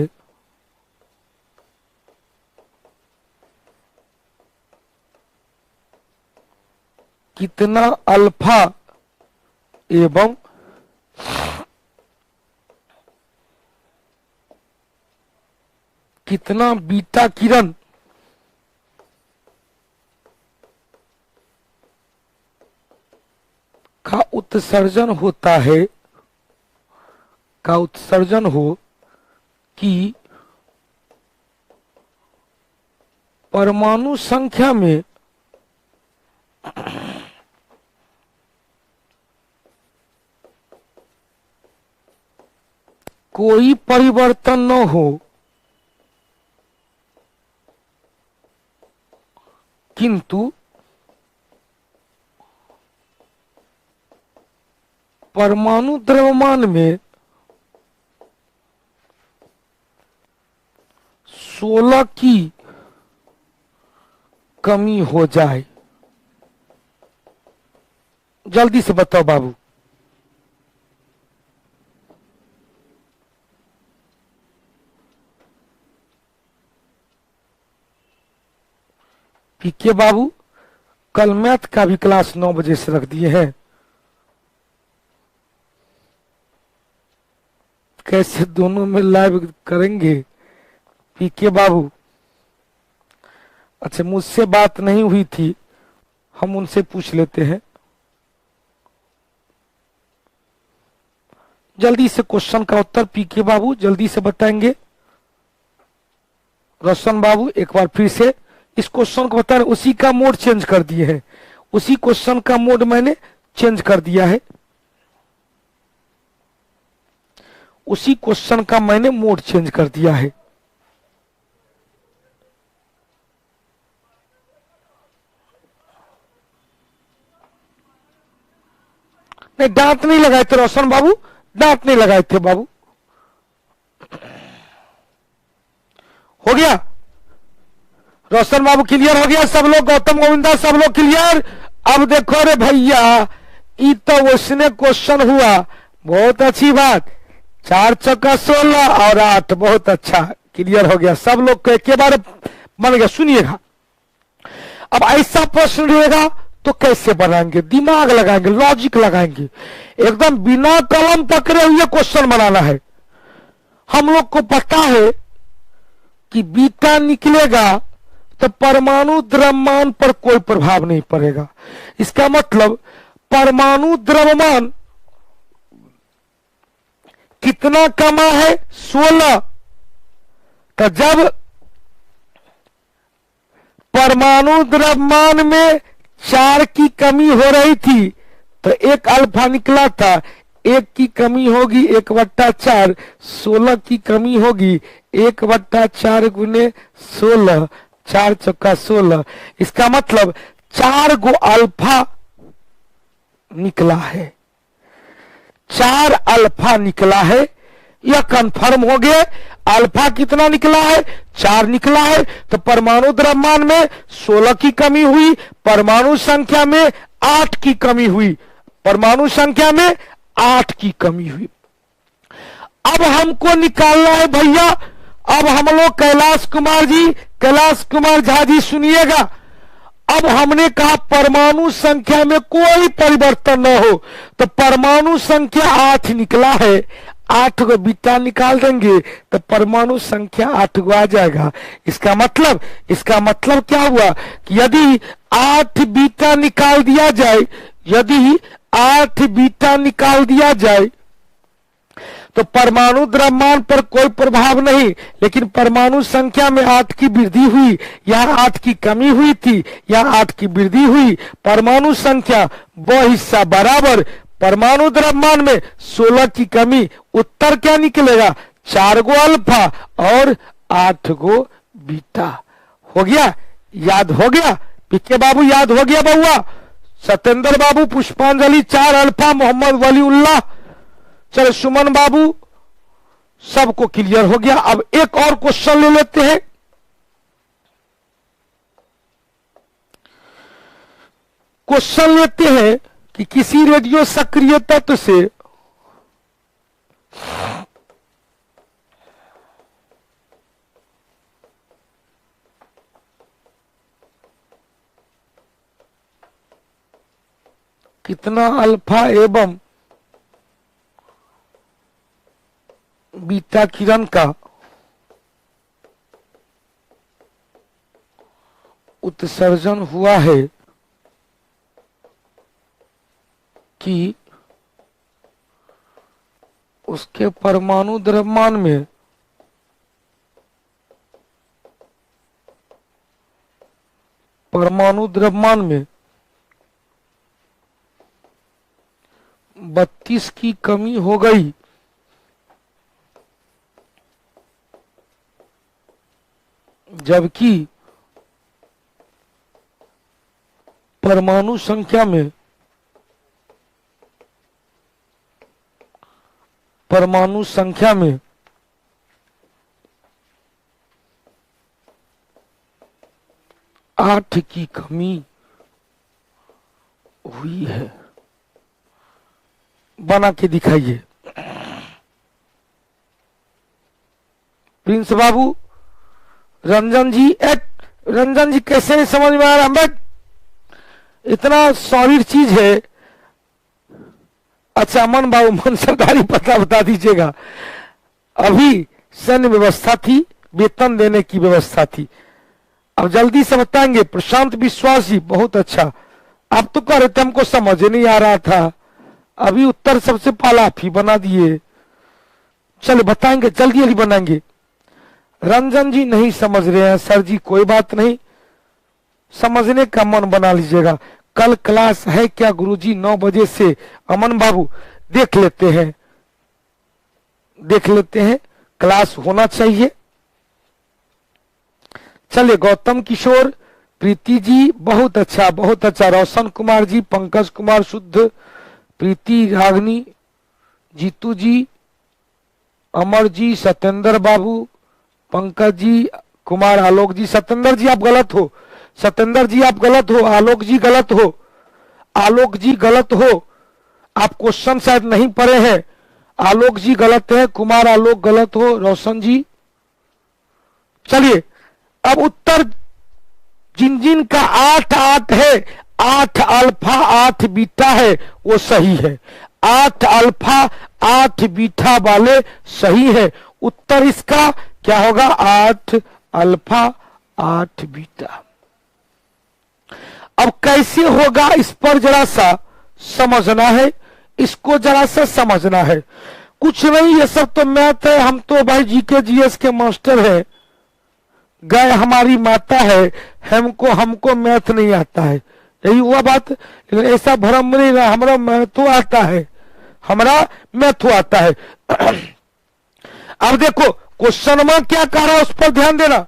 कितना अल्फा एवं कितना बीटा किरण का उत्सर्जन होता है, का उत्सर्जन हो कि परमाणु संख्या में कोई परिवर्तन न हो, किंतु परमाणु द्रव्यमान में 16 की कमी हो जाए। जल्दी से बताओ बाबू। पीके बाबू कल मैथ का भी क्लास 9 बजे से रख दिए हैं, कैसे दोनों में लाइव करेंगे पीके बाबू। अच्छा मुझसे बात नहीं हुई थी, हम उनसे पूछ लेते हैं। जल्दी से क्वेश्चन का उत्तर पीके बाबू जल्दी से बताएंगे। रोशन बाबू एक बार फिर से इस क्वेश्चन को बता रहे, उसी का मोड चेंज कर दिए हैं, उसी क्वेश्चन का मोड मैंने चेंज कर दिया है, उसी क्वेश्चन का मैंने मोड चेंज कर दिया है। नहीं, दांत नहीं लगाए थे रोशन बाबू, दांत नहीं लगाए थे बाबू। हो गया रोशन बाबू, क्लियर हो गया सब लोग, गौतम गोविंदा सब लोग क्लियर। अब देखो रे भैया, ये तो उसने क्वेश्चन हुआ, बहुत अच्छी बात, 4 चौका 16 और 8, बहुत अच्छा, क्लियर हो गया सब लोग को एक बार बन गया। सुनिएगा, अब ऐसा प्रश्न रहेगा तो कैसे बनाएंगे, दिमाग लगाएंगे, लॉजिक लगाएंगे, एकदम बिना कलम पकड़े हुए क्वेश्चन बनाना है। हम लोग को पता है कि बीटा निकलेगा तो परमाणु द्रव्यमान पर कोई प्रभाव नहीं पड़ेगा। इसका मतलब परमाणु द्रव्यमान कितना कमा है, 16। तो जब परमाणु द्रव्यमान में 4 की कमी हो रही थी तो एक अल्फा निकला था, 1 की कमी होगी 1/4, 16 की कमी होगी 1/4 गुने 16, 4 चौका 16। इसका मतलब 4 गो अल्फा निकला है, 4 अल्फा निकला है, यह कंफर्म हो गया। अल्फा कितना निकला है, 4 निकला है, तो परमाणु द्रव्यमान में 16 की कमी हुई, परमाणु संख्या में 8 की कमी हुई, परमाणु संख्या में 8 की कमी हुई। अब हमको निकालना है भैया, अब हम लोग कैलाश कुमार झा जी सुनिएगा, अब हमने कहा परमाणु संख्या में कोई परिवर्तन न हो, तो परमाणु संख्या 8 निकला है, 8 को बीटा निकाल देंगे तो परमाणु संख्या 8 को आ जाएगा। इसका मतलब क्या हुआ कि यदि 8 बीटा निकाल दिया जाए, यदि 8 बीटा निकाल दिया जाए तो परमाणु द्रव्यमान पर कोई प्रभाव नहीं, लेकिन परमाणु संख्या में 8 की वृद्धि हुई, यहाँ 8 की कमी हुई थी, यहाँ 8 की वृद्धि हुई, परमाणु संख्या व हिस्सा बराबर, परमाणु द्रव्यमान में 16 की कमी, उत्तर क्या निकलेगा, 4 गो अल्फा और 8 गो बीटा। हो गया, याद हो गया, पीके बाबू याद हो गया बउआ, सत्येंद्र बाबू पुष्पांजलि 4 अल्फा, मोहम्मद वलीउल्लाह, चलो सुमन बाबू, सबको क्लियर हो गया। अब एक और क्वेश्चन ले लेते हैं, क्वेश्चन लेते हैं कि किसी रेडियो सक्रिय तत्व से कितना अल्फा एवं बीटा किरण का उत्सर्जन हुआ है कि उसके परमाणु द्रव्यमान में 32 की कमी हो गई, जबकि परमाणु संख्या में 8 की कमी हुई है। बना के दिखाइए प्रिंस बाबू। रंजन जी कैसे नहीं समझ में आ रहा, बट इतना सॉलिड चीज है। अच्छा अमन बाबू, मन सरकारी पता बता दीजिएगा। अभी सैन्य व्यवस्था थी, वेतन देने की व्यवस्था थी, अब जल्दी से बताएंगे। प्रशांत विश्वास जी बहुत अच्छा, आप तो कह रहे थे हमको समझ नहीं आ रहा था, अभी उत्तर सबसे पहला आप ही बना दिए। चलो बताएंगे, जल्दी जल्दी बनाएंगे। रंजन जी नहीं समझ रहे हैं सर जी, कोई बात नहीं, समझने का मन बना लीजिएगा। कल क्लास है क्या गुरुजी? 9 बजे से। अमन बाबू देख लेते हैं, देख लेते हैं, क्लास होना चाहिए। चलिए, गौतम किशोर, प्रीति जी बहुत अच्छा, बहुत अच्छा। रोशन कुमार जी, पंकज कुमार शुद्ध, प्रीति रागनी, जीतू जी, अमर जी, सत्येंद्र बाबू, पंकज जी, कुमार, आलोक जी। सत्येंद्र जी आप गलत हो, सत्येंद्र जी आप गलत हो, आलोक जी गलत हो, आलोक जी गलत हो, आप क्वेश्चन शायद नहीं पढ़े हैं। आलोक जी गलत है, कुमार आलोक गलत हो, रोशन जी। चलिए, अब उत्तर जिन जिन का 8-8 है, 8 अल्फा 8 बीटा है, वो सही है। 8 अल्फा 8 बीटा वाले सही है। उत्तर इसका क्या होगा? 8 अल्फा 8 बीटा। अब कैसे होगा इस पर जरा सा समझना है, इसको जरा सा समझना है। कुछ नहीं, ये सब तो मैथ है, हम तो भाई जीके जीएस के मास्टर हैं। गाय हमारी माता है, हमको मैथ नहीं आता है, यही हुआ बात। लेकिन ऐसा भ्रम नहीं रहा, हमारा मैथो आता है, हमारा मैथो आता है। अब देखो क्वेश्चन में क्या कह रहा है, उस पर ध्यान देना।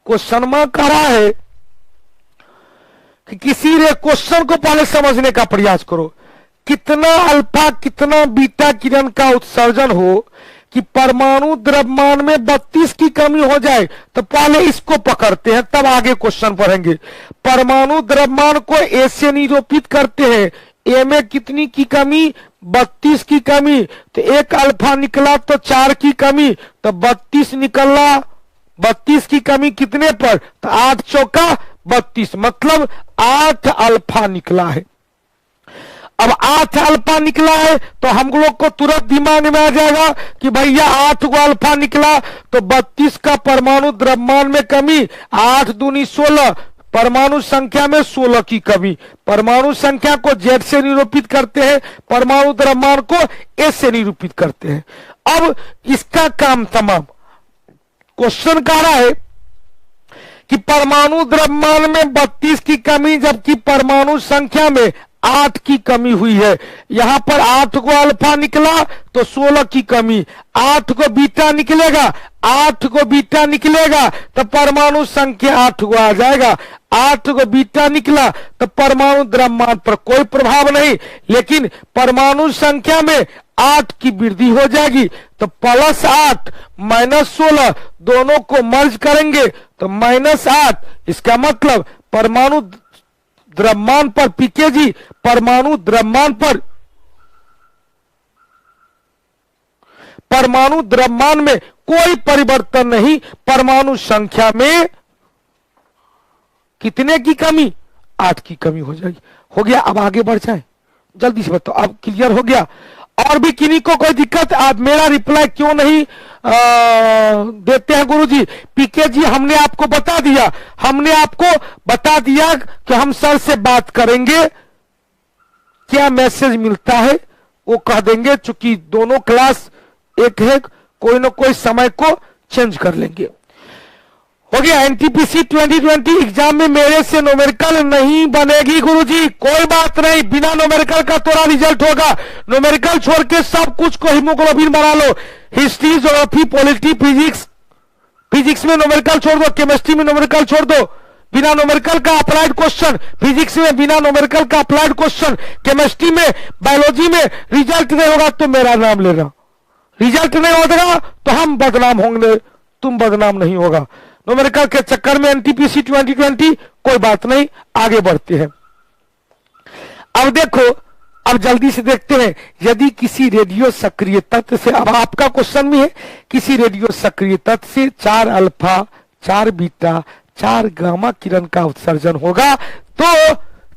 क्वेश्चन में कह रहा है कि किसी क्वेश्चन को पहले समझने का प्रयास करो। कितना अल्फा कितना बीटा किरण का उत्सर्जन हो कि परमाणु द्रव्यमान में 32 की कमी हो जाए, तो पहले इसको पकड़ते हैं, तब आगे क्वेश्चन पढ़ेंगे। परमाणु द्रव्यमान को ए से निरूपित करते हैं। ए में कितनी की कमी? 32 की कमी। तो एक अल्फा निकला तो 4 की कमी, तो 32 निकला। 32 की कमी कितने पर? तो 8 चौका 32, मतलब 8 अल्फा निकला है। अब 8 अल्फा निकला है तो हम लोग को तुरंत दिमाग में आ जाएगा कि भैया 8 को अल्फा निकला तो 32 का परमाणु द्रव्यमान में कमी, 8 दूनी 16, परमाणु संख्या में 16 की कमी। परमाणु संख्या को जेड से निरूपित करते हैं, परमाणु द्रव्यमान को एस से निरूपित करते हैं। अब इसका काम तमाम। क्वेश्चन कह रहा है कि परमाणु द्रव्यमान में 32 की कमी, जबकि परमाणु संख्या में 8 की कमी हुई है। यहां पर 8 को अल्फा निकला तो 16 की कमी, 8 को बीटा निकलेगा, 8 को बीटा निकलेगा तो परमाणु संख्या 8 को आ जाएगा। 8 को बीटा निकला तो परमाणु द्रव्यमान पर कोई प्रभाव नहीं, लेकिन परमाणु संख्या में 8 की वृद्धि हो जाएगी। तो +8 -16 दोनों को मर्ज करेंगे तो -8। इसका मतलब परमाणु द्रव्यमान पर पीके जी, परमाणु द्रव्यमान पर, परमाणु द्रव्यमान में कोई परिवर्तन नहीं। परमाणु संख्या में कितने की कमी? 8 की कमी हो जाएगी। हो गया, अब आगे बढ़ जाए, जल्दी से बताओ। अब क्लियर हो गया? और भी किन्हीं को कोई दिक्कत? आप मेरा रिप्लाई क्यों नहीं देते हैं गुरुजी? पीके जी हमने आपको बता दिया, हमने आपको बता दिया कि हम सर से बात करेंगे, क्या मैसेज मिलता है वो कह देंगे। चूंकि दोनों क्लास एक है, कोई ना कोई समय को चेंज कर लेंगे। हो गया। एनटीपीसी 2020 एग्जाम में मेरे से न्यूमेरिकल नहीं बनेगी गुरुजी, कोई बात नहीं, बिना न्यूमेरिकल का तोरा रिजल्ट होगा। न्यूमेरिकल छोड़ के सब कुछ को हीमोग्लोबिन बना लो। History, geography, polity, physics, physics में न्यूमेरिकल छोड़ दो, केमिस्ट्री में न्यूमेरिकल छोड़ दो, बिना न्यूमेरिकल का अप्लाइड क्वेश्चन, फिजिक्स में बिना न्यूमेरिकल का अप्लाइड क्वेश्चन, केमिस्ट्री में, बायोलॉजी में रिजल्ट नहीं होगा तो मेरा नाम लेना। रिजल्ट नहीं होगा तो हम बदनाम होंगे, तुम बदनाम नहीं होगा। न्यूमेरिकल के चक्कर में एनटीपीसी 2020 कोई बात नहीं, आगे बढ़ते हैं। अब देखो, अब जल्दी से देखते हैं। यदि किसी रेडियो सक्रिय तत्व से, अब आपका क्वेश्चन भी है, किसी रेडियो सक्रिय तत्व से 4 अल्फा 4 बीटा 4 गामा किरण का उत्सर्जन होगा तो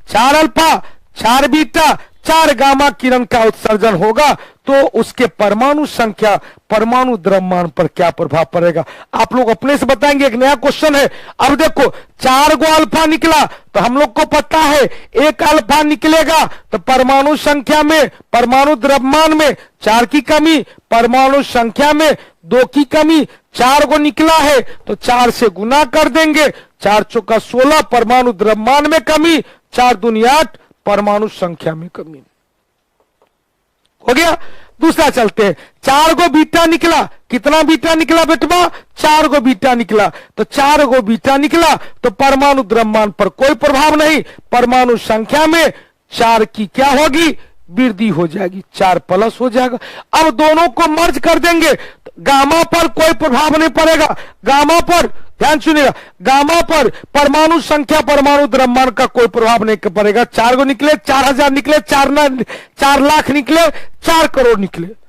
4 अल्फा 4 बीटा 4 गामा किरण का उत्सर्जन होगा तो उसके परमाणु संख्या परमाणु द्रव्यमान पर क्या प्रभाव पड़ेगा? आप लोग अपने से बताएंगे। एक नया क्वेश्चन है। अब देखो 4 गो अल्फा निकला तो हम लोग को पता है एक अल्फा निकलेगा तो परमाणु संख्या में परमाणु द्रव्यमान में 4 की कमी, परमाणु संख्या में 2 की कमी। 4 गो निकला है तो 4 से गुना कर देंगे, 4 चौका 16, परमाणु द्रव्यमान में कमी, 4 दूनी 8, परमाणु संख्या में कमी। हो गया। दूसरा चलते हैं। 4 गो बीटा निकला। कितना बीटा निकला बेटवा? 4 गो बीटा निकला। तो 4 गो बीटा निकला तो परमाणु द्रव्यमान पर कोई प्रभाव नहीं, परमाणु संख्या में 4 की क्या होगी? वृद्धि हो जाएगी, 4 प्लस हो जाएगा। अब दोनों को मर्ज कर देंगे तो गामा पर कोई प्रभाव नहीं पड़ेगा। गामा पर ध्यान सुनिएगा, गामा पर परमाणु संख्या परमाणु द्रव्यमान का कोई प्रभाव नहीं पड़ेगा। 4 गो निकले, 4000 निकले, 4 लाख निकले, 4 करोड़ निकले।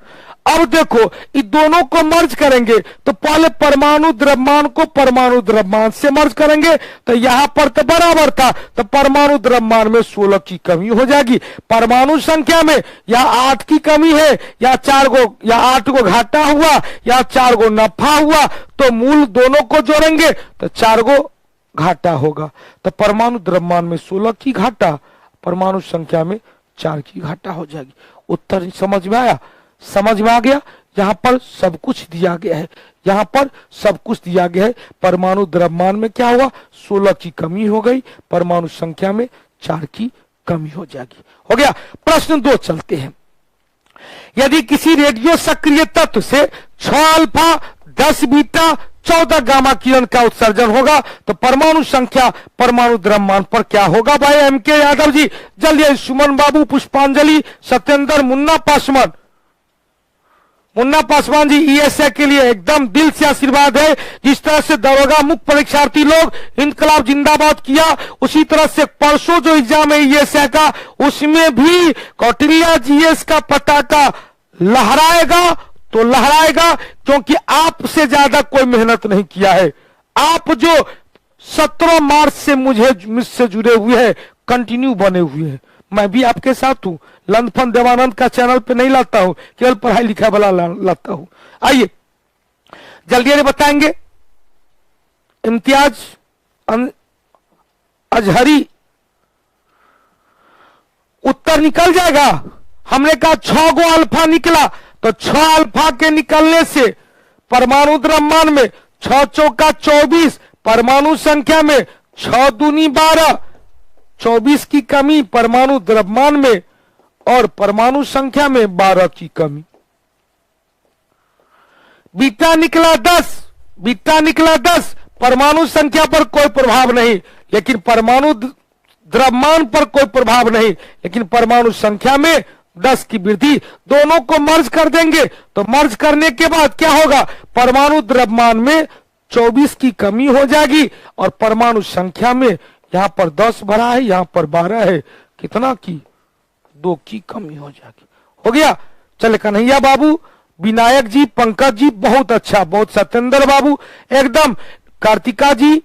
अब देखो इन दोनों को मर्ज करेंगे तो पहले परमाणु द्रव्यमान को परमाणु द्रव्यमान से मर्ज करेंगे तो यहां पर तो बराबर था, तो परमाणु द्रव्यमान में 16 की कमी हो जाएगी। परमाणु संख्या में या 8 की कमी है या 4 गो या 8 गो घाटा हुआ या 4 गो नफा हुआ तो मूल दोनों को जोड़ेंगे तो 4 गो घाटा होगा। तो परमाणु द्रव्यमान में 16 की घाटा, परमाणु संख्या में 4 की घाटा हो जाएगी। उत्तर समझ में आया? समझ में आ गया? यहां पर सब कुछ दिया गया है, यहां पर सब कुछ दिया गया है। परमाणु द्रव्यमान में क्या हुआ? 16 की कमी हो गई, परमाणु संख्या में 4 की कमी हो जाएगी। हो गया। प्रश्न 2 चलते हैं। यदि किसी रेडियो सक्रिय तत्व से 6 अल्फा 10 बीटा 14 गामा किरण का उत्सर्जन होगा तो परमाणु संख्या परमाणु द्रव्यमान पर क्या होगा? भाई एमके यादव जी जल्दी, सुमन बाबू, पुष्पांजलि, सत्येंद्र, मुन्ना पासवान। मुन्ना पासवान जी ईएसए के लिए एकदम दिल से आशीर्वाद है। जिस तरह से दरोगा मुक्त परीक्षार्थी लोग इनकलाब जिंदाबाद किया, उसी तरह से परसों जो एग्जाम है ईएसए का, उसमें भी कौटिल्य जीएस का पताका लहराएगा तो लहराएगा, क्योंकि आपसे ज्यादा कोई मेहनत नहीं किया है। आप जो 17 मार्च से मुझसे जुड़े हुए हैं, कंटिन्यू बने हुए हैं, मैं भी आपके साथ हूं। लंदफन देवानंद का चैनल पे नहीं लाता हूं, केवल पढ़ाई लिखा वाला लाता हूं। आइए जल्दी बताएंगे। इम्तियाज अजहरी, उत्तर निकल जाएगा। हमने कहा 6 गो अल्फा निकला तो 6 अल्फा के निकलने से परमाणु द्रव्यमान में 6 चौका 24, परमाणु संख्या में 6 दूनी 12, 24 की कमी परमाणु द्रव्यमान में और परमाणु संख्या में 12 की कमी। बीटा निकला 10, बीटा निकला 10, परमाणु संख्या पर कोई प्रभाव नहीं, लेकिन परमाणु द्रव्यमान पर कोई प्रभाव नहीं, लेकिन परमाणु संख्या में 10 की वृद्धि। दोनों को मर्ज कर देंगे तो मर्ज करने के बाद क्या होगा? परमाणु द्रव्यमान में 24 की कमी हो जाएगी और परमाणु संख्या में यहां पर 10 भरा है, यहां पर 12 है, कितना की? 2 की कमी हो जाएगी। हो गया। चले कन्हैया बाबू, विनायक जी, पंकज जी बहुत अच्छा, बहुत, सत्येंद्र बाबू एकदम, कार्तिका जी,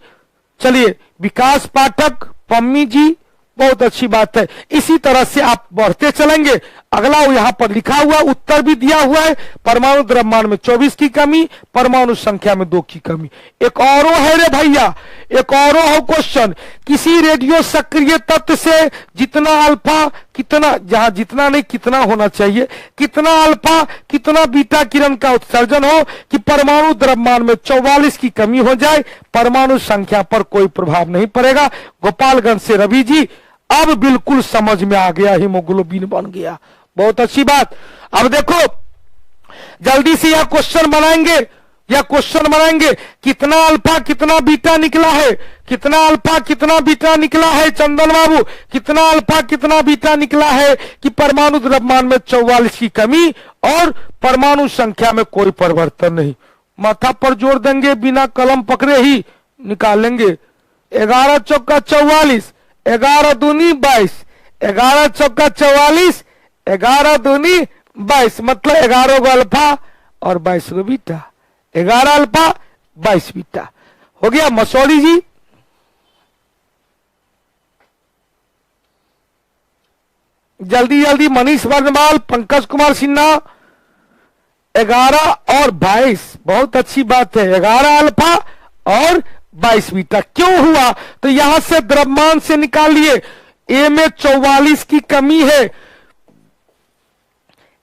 चलिए विकास पाठक, पम्मी जी बहुत अच्छी बात है। इसी तरह से आप बढ़ते चलेंगे। अगला यहां पर लिखा हुआ उत्तर भी दिया हुआ है, परमाणु द्रव्यमान में 24 की कमी, परमाणु संख्या में 2 की कमी। एक और है रे भैया, एक और हो क्वेश्चन। किसी रेडियो सक्रिय तत्व से जितना अल्फा कितना, जहां जितना नहीं कितना होना चाहिए, कितना अल्फा कितना बीटा किरण का उत्सर्जन हो कि परमाणु द्रव्यमान में 44 की कमी हो जाए, परमाणु संख्या पर कोई प्रभाव नहीं पड़ेगा। गोपालगंज से रवि जी, अब बिल्कुल समझ में आ गया, हीमोग्लोबिन बन गया, बहुत अच्छी बात। अब देखो जल्दी से यह क्वेश्चन बनाएंगे, यह क्वेश्चन बनाएंगे। कितना अल्फा कितना बीटा निकला है? कितना अल्फा कितना बीटा निकला है? चंदन बाबू, कितना अल्फा कितना बीटा निकला है कि परमाणु द्रव्यमान में 44 की कमी और परमाणु संख्या में कोई परिवर्तन नहीं। माथा पर जोड़ देंगे, बिना कलम पकड़े ही निकाल लेंगे। 11 चौका 44, 11 दूनी 22, 11 चौका 44, 11 दूनी 22, मतलब 11 गो अल्फा और 22 गो बीटा, 11 अल्फा 22 बीटा। हो गया। मसौरी जी, जल्दी जल्दी मनीष वर्णवाल, पंकज कुमार सिन्हा। 11 और 22, बहुत अच्छी बात है। 11 अल्फा और 22 बीटा क्यों हुआ? तो यहां से द्रव्यमान से निकालिए। ए में 44 की कमी है,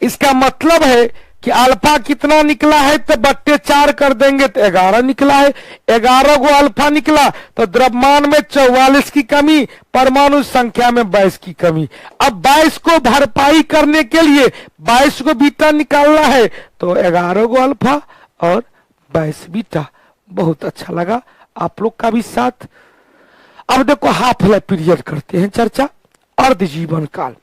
इसका मतलब है कि अल्फा कितना निकला है तो बट्टे 4 कर देंगे तो 11 निकला है। 11 को अल्फा निकला तो द्रव्यमान में 44 की कमी, परमाणु संख्या में 22 की कमी। अब 22 को भरपाई करने के लिए 22 को बीटा निकालना है, तो 11 को अल्फा और 22 बीटा। बहुत अच्छा लगा आप लोग का भी साथ। अब देखो हाफ लाइफ पीरियड करते हैं चर्चा। अर्ध जीवन काल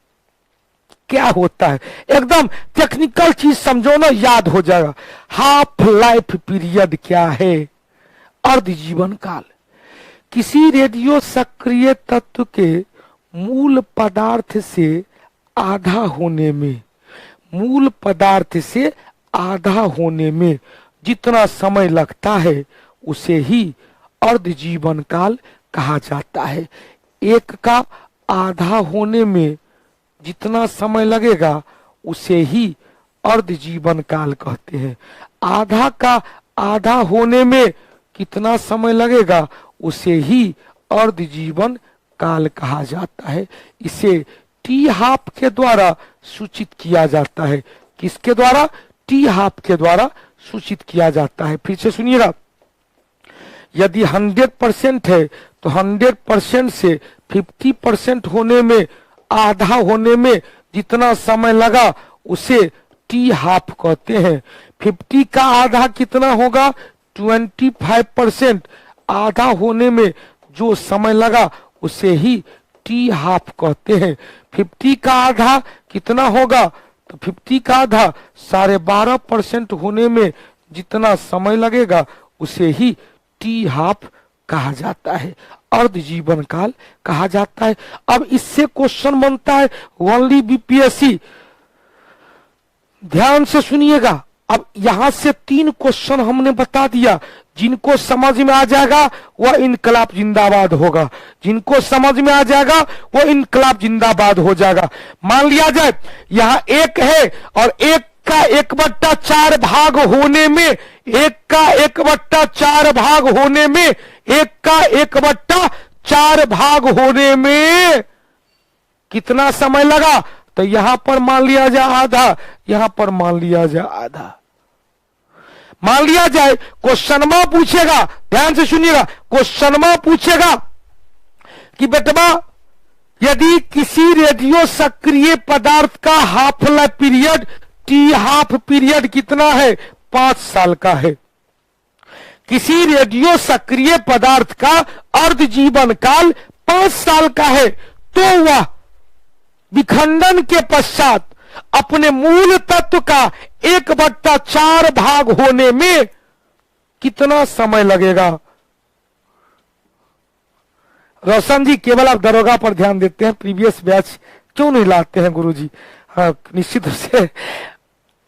क्या होता है, एकदम टेक्निकल चीज समझो ना, याद हो जाएगा। हाफ लाइफ पीरियड क्या है? अर्ध जीवन काल किसी रेडियो सक्रिय तत्व के मूल पदार्थ से आधा होने में, मूल पदार्थ से आधा होने में जितना समय लगता है उसे ही अर्ध जीवन काल कहा जाता है। एक का आधा होने में जितना समय लगेगा उसे ही अर्ध जीवन काल कहते हैं। आधा का आधा होने में कितना समय लगेगा उसे ही अर्ध जीवन काल कहा जाता है। इसे टी हाफ के द्वारा सूचित किया जाता है। किसके द्वारा? टी हाफ के द्वारा सूचित किया जाता है। फिर से सुनिएगा, यदि 100% है तो 100% से 50% होने में, आधा होने में जितना समय लगा उसे टी हाफ कहते हैं। 50 का आधा कितना होगा? 25%। आधा होने में जो समय लगा उसे ही टी हाफ कहते हैं। 50 का आधा कितना होगा? तो 50 का आधा 12.5% होने में जितना समय लगेगा उसे ही टी हाफ कहा जाता है, अर्ध जीवन काल कहा जाता है। अब इससे क्वेश्चन बनता है ओनली बीपीएससी, ध्यान से सुनिएगा। अब यहां से 3 क्वेश्चन हमने बता दिया, जिनको समझ में आ जाएगा वह इनकलाब जिंदाबाद होगा, जिनको समझ में आ जाएगा वो इनकलाब जिंदाबाद हो जाएगा। मान लिया जाए यहां 1 है और 1 का 1/4 भाग होने में, 1 का 1/4 भाग होने में, 1 का 1/4 भाग होने में कितना समय लगा? तो यहां पर मान लिया जाए आधा, यहां पर मान लिया जाए आधा। मान लिया जाए क्वेश्चन में पूछेगा, ध्यान से सुनिएगा, क्वेश्चन में पूछेगा कि बेटवा यदि किसी रेडियो सक्रिय पदार्थ का half life period, T half period कितना है? 5 साल का है। किसी रेडियो सक्रिय पदार्थ का अर्ध जीवन काल 5 साल का है, तो वह विखंडन के पश्चात अपने मूल तत्व का 1/4 भाग होने में कितना समय लगेगा? रोशन जी केवल आप दरोगा पर ध्यान देते हैं, प्रीवियस बैच क्यों नहीं लाते हैं गुरुजी? हाँ, निश्चित रूप से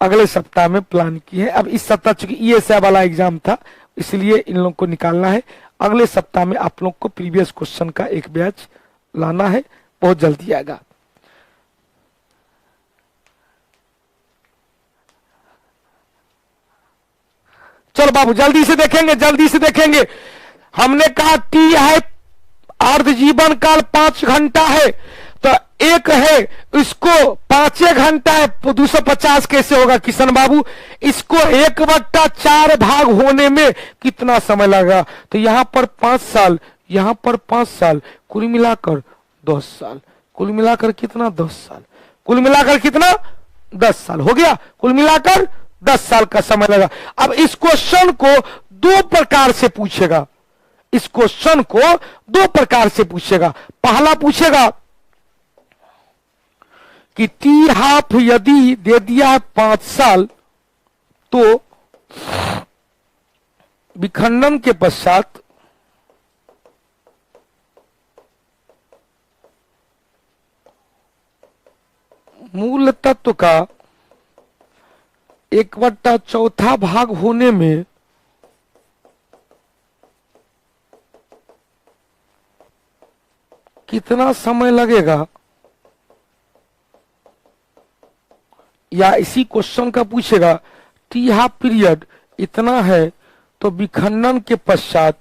अगले सप्ताह में प्लान की है। अब इस सप्ताह चूंकि ईएसआई वाला एग्जाम था इसलिए इन लोगों को निकालना है। अगले सप्ताह में आप लोग को प्रीवियस क्वेश्चन का एक बैच लाना है, बहुत जल्दी आएगा। चलो बाबू जल्दी से देखेंगे, जल्दी से देखेंगे। हमने कहा टी है अर्ध जीवन काल 5 घंटा है, तो 1 है इसको 5 घंटा है, 250 कैसे होगा किशन बाबू? इसको 1/4 भाग होने में कितना समय लगा? तो यहां पर 5 साल, यहां पर 5 साल, कुल मिलाकर 10 साल। कुल मिलाकर कितना? 10 साल। कुल मिलाकर कितना? 10 साल हो गया। कुल मिलाकर 10 साल का समय लगा। अब इस क्वेश्चन को 2 प्रकार से पूछेगा, इस क्वेश्चन को 2 प्रकार से पूछेगा। पहला पूछेगा कि टी हाफ यदि दे दिया है 5 साल, तो विखंडन के पश्चात मूल तत्व का 1/4 भाग होने में कितना समय लगेगा? या इसी क्वेश्चन का पूछेगा टी हाफ पीरियड इतना है तो विखंडन के पश्चात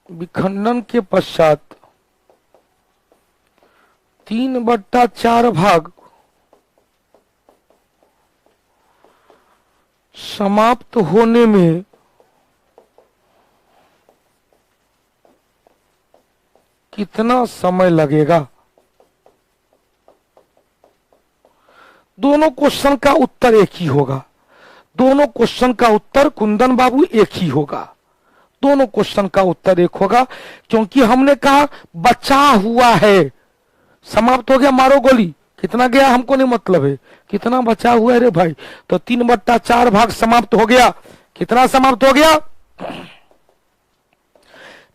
विखंडन के पश्चात 3/4 भाग समाप्त होने में कितना समय लगेगा। दोनों क्वेश्चन का उत्तर एक ही होगा, दोनों क्वेश्चन का उत्तर कुंदन बाबू एक ही होगा, दोनों क्वेश्चन का उत्तर एक होगा, क्योंकि हमने कहा बचा हुआ है, समाप्त हो गया मारो गोली, कितना गया हमको नहीं मतलब है, कितना बचा हुआ है रे भाई, तो 3/4 भाग समाप्त हो गया, कितना समाप्त हो गया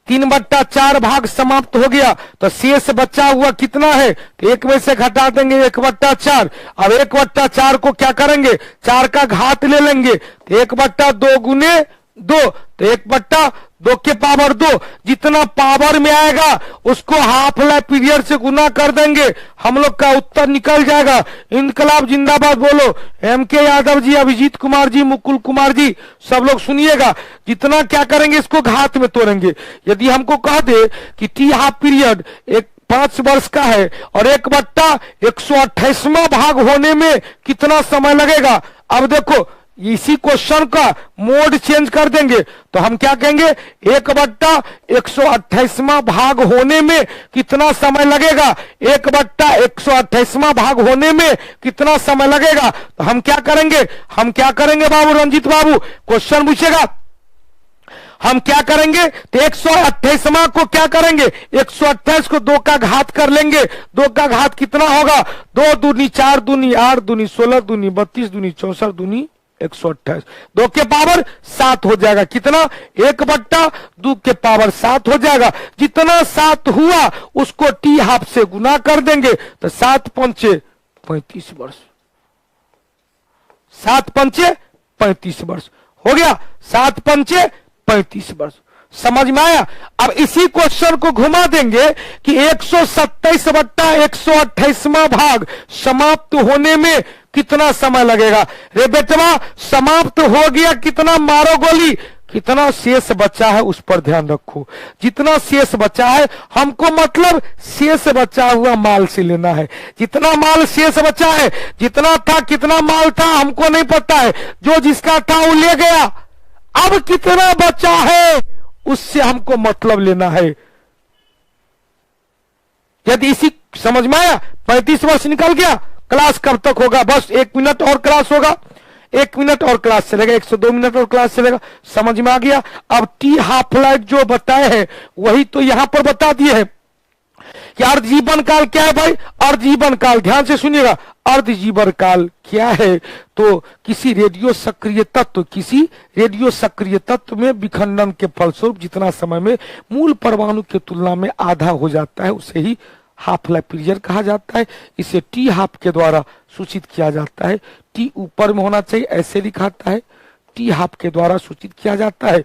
3/4 भाग समाप्त हो गया, तो शेष बचा हुआ कितना है, तो 1 में से घटा देंगे 1/4। अब 1/4 को क्या करेंगे, 4 का घात ले लेंगे, तो 1/2 गुने 2, तो 1/2 के पावर 2, जितना पावर में आएगा उसको हाफ लाइफ पीरियड से गुना कर देंगे, हम लोग का उत्तर निकल जाएगा। इनकलाब जिंदाबाद बोलो, MK यादव जी, अभिजीत कुमार जी, मुकुल कुमार जी, सब लोग सुनिएगा। जितना क्या करेंगे इसको घात में तोड़ेंगे। यदि हमको कह दे कि टी हाफ पीरियड 5 वर्ष का है और 1/128वां भाग होने में कितना समय लगेगा, अब देखो इसी क्वेश्चन का मोड चेंज कर देंगे, तो हम क्या कहेंगे 1/128वां भाग होने में कितना समय लगेगा, 1/128वां भाग होने में कितना समय लगेगा, तो हम क्या करेंगे बाबू, रंजीत बाबू क्वेश्चन पूछेगा, हम क्या करेंगे, तो 128वां को क्या करेंगे, 128 को 2 का घात कर लेंगे, 2 का घात कितना होगा, 2 दूनी 4 दूनी 8 दूनी 16 दूनी 32 दूनी 64 दूनी 128, 2 के पावर 7 हो जाएगा, कितना 1/2 के पावर 7 हो जाएगा। जितना 7 हुआ उसको टी हाफ से गुना कर देंगे, तो 7 पंचे 35 वर्ष, 7 पंचे 35 वर्ष हो गया, 7 पंचे 35 वर्ष, समझ में आया। अब इसी क्वेश्चन को घुमा देंगे कि 127/128वां भाग समाप्त होने में कितना समय लगेगा। रे बेटवा समाप्त हो गया, कितना मारो गोली, कितना शेष बचा है उस पर ध्यान रखो। जितना शेष बचा है हमको मतलब शेष बचा हुआ माल से लेना है, जितना माल शेष बचा है, जितना था कितना माल था हमको नहीं पता है, जो जिसका था वो ले गया, अब कितना बचा है उससे हमको मतलब लेना है। यदि इसी समझ में आया, 35 वर्ष निकल गया, क्लास कब तक होगा, बस 1 मिनट और क्लास होगा, 1 मिनट और क्लास चलेगा, 102 मिनट और क्लास चलेगा, समझ में आ गया। अब टी हाफ लाइफ जो बताए हैं वही तो यहां पर बता दिए हैं कि अर्ध जीवन काल क्या है भाई, अर्ध जीवन काल ध्यान से सुनिएगा, अर्ध जीवन काल क्या है, तो किसी रेडियो सक्रिय तत्व में विखंडन के फलस्वरूप जितना समय में मूल परमाणु की तुलना में आधा हो जाता है उसे ही हाफ लाइफ पीरियड कहा जाता है। इसे टी हाफ के द्वारा सूचित किया जाता है, टी ऊपर में होना चाहिए ऐसे लिखाता है, टी हाफ के द्वारा सूचित किया जाता है।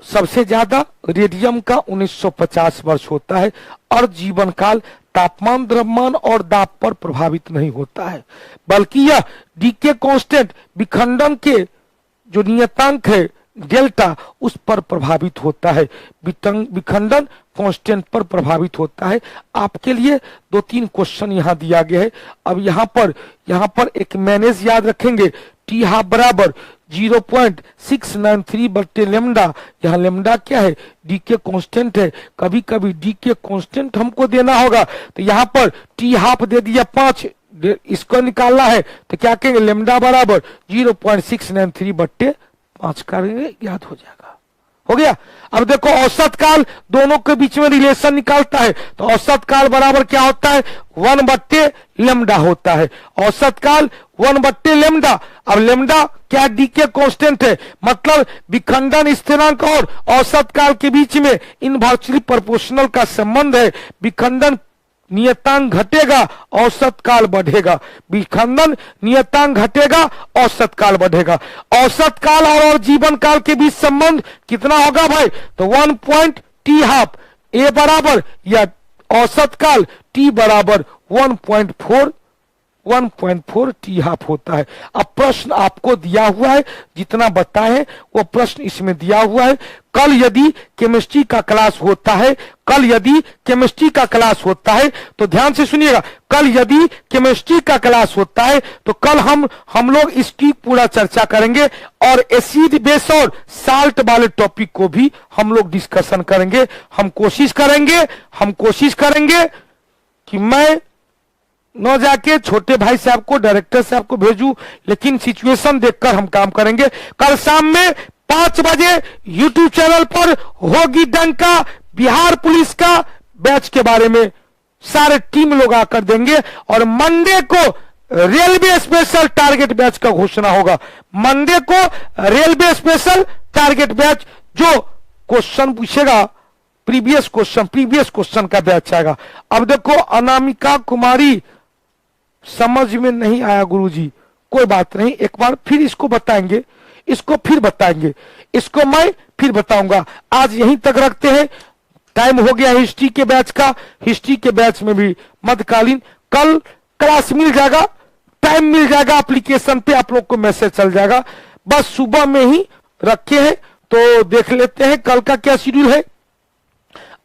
सबसे ज्यादा रेडियम का 1950 वर्ष होता है। और जीवन काल तापमान, द्रव्यमान और दाब पर प्रभावित नहीं होता है, बल्कि यह डीके कांस्टेंट विखंडन के जो नियतांक है डेल्टा उस पर प्रभावित होता है, विखंडन कांस्टेंट पर प्रभावित होता है। आपके लिए 2-3 क्वेश्चन यहां दिया गया है। अब यहां पर एक मैनेज याद रखेंगे, टी हाफ बराबर 0.693 बटे लेमडा। यहाँ लेमडा क्या है, डीके कांस्टेंट है, कभी कभी डीके कांस्टेंट हमको देना होगा, तो यहाँ पर टी हाफ दे दिया 5, इसको निकालना है तो क्या कहेंगे, लेमडा बराबर 0.693 बटे 5 करेंगे, याद हो जाएगा, हो गया। अब देखो औसत काल दोनों के बीच में रिलेशन निकालता है, तो औसत काल बराबर क्या होता है, 1 बट्टे लेमडा होता है, औसत काल 1 बट्टे लेमडा। अब लेमडा क्या, डीके कांस्टेंट है, मतलब विखंडन स्थिरांक और औसत काल के बीच में इनवर्सली प्रोपोर्शनल का संबंध है। विखंडन नियतांक घटेगा औसत काल बढ़ेगा, विखंडन नियतांक घटेगा औसत काल बढ़ेगा। औसत काल और जीवन काल के बीच संबंध कितना होगा भाई, तो 1 पॉइंट टी हाफ ए बराबर या औसत काल टी बराबर 1.4 टी हाफ होता है। अब प्रश्न आपको दिया हुआ है, जितना बताए वो प्रश्न इसमें दिया हुआ है। कल यदि केमिस्ट्री का क्लास होता है, कल यदि केमिस्ट्री का क्लास होता है तो ध्यान से सुनिएगा, कल यदि केमिस्ट्री का क्लास होता है तो कल हम लोग इसकी पूरा चर्चा करेंगे और एसिड बेस और साल्ट वाले टॉपिक को भी हम लोग डिस्कशन करेंगे। हम कोशिश करेंगे कि मैं न जाके छोटे भाई साहब को, डायरेक्टर साहब को भेजूं, लेकिन सिचुएशन देखकर हम काम करेंगे। कल शाम में 5 बजे यूट्यूब चैनल पर होगी डंका, बिहार पुलिस का बैच के बारे में सारे टीम लोग आकर देंगे और मंडे को रेलवे स्पेशल टारगेट बैच का घोषणा होगा। मंडे को रेलवे स्पेशल टारगेट बैच, जो क्वेश्चन पूछेगा प्रीवियस क्वेश्चन का बैच आएगा। अब देखो अनामिका कुमारी समझ में नहीं आया गुरुजी, कोई बात नहीं, एक बार फिर इसको बताएंगे, इसको मैं फिर बताऊंगा। आज यहीं तक रखते हैं, टाइम हो गया हिस्ट्री के बैच का। हिस्ट्री के बैच में भी मध्यकालीन कल क्लास मिल जाएगा, टाइम मिल जाएगा, एप्लीकेशन पे आप लोग को मैसेज चल जाएगा। बस सुबह में ही रखे हैं तो देख लेते हैं कल का क्या शेड्यूल है,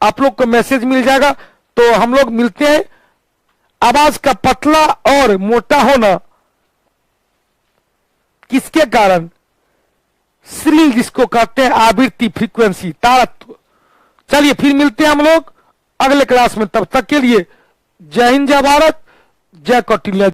आप लोग को मैसेज मिल जाएगा। तो हम लोग मिलते हैं। आवाज का पतला और मोटा होना किसके कारण? श्रील, जिसको कहते हैं आवृत्ति, फ्रीक्वेंसी, तारत्व। चलिए फिर मिलते हैं हम लोग अगले क्लास में, तब तक के लिए जय हिंद, जय भारत, जय कौटिल्य।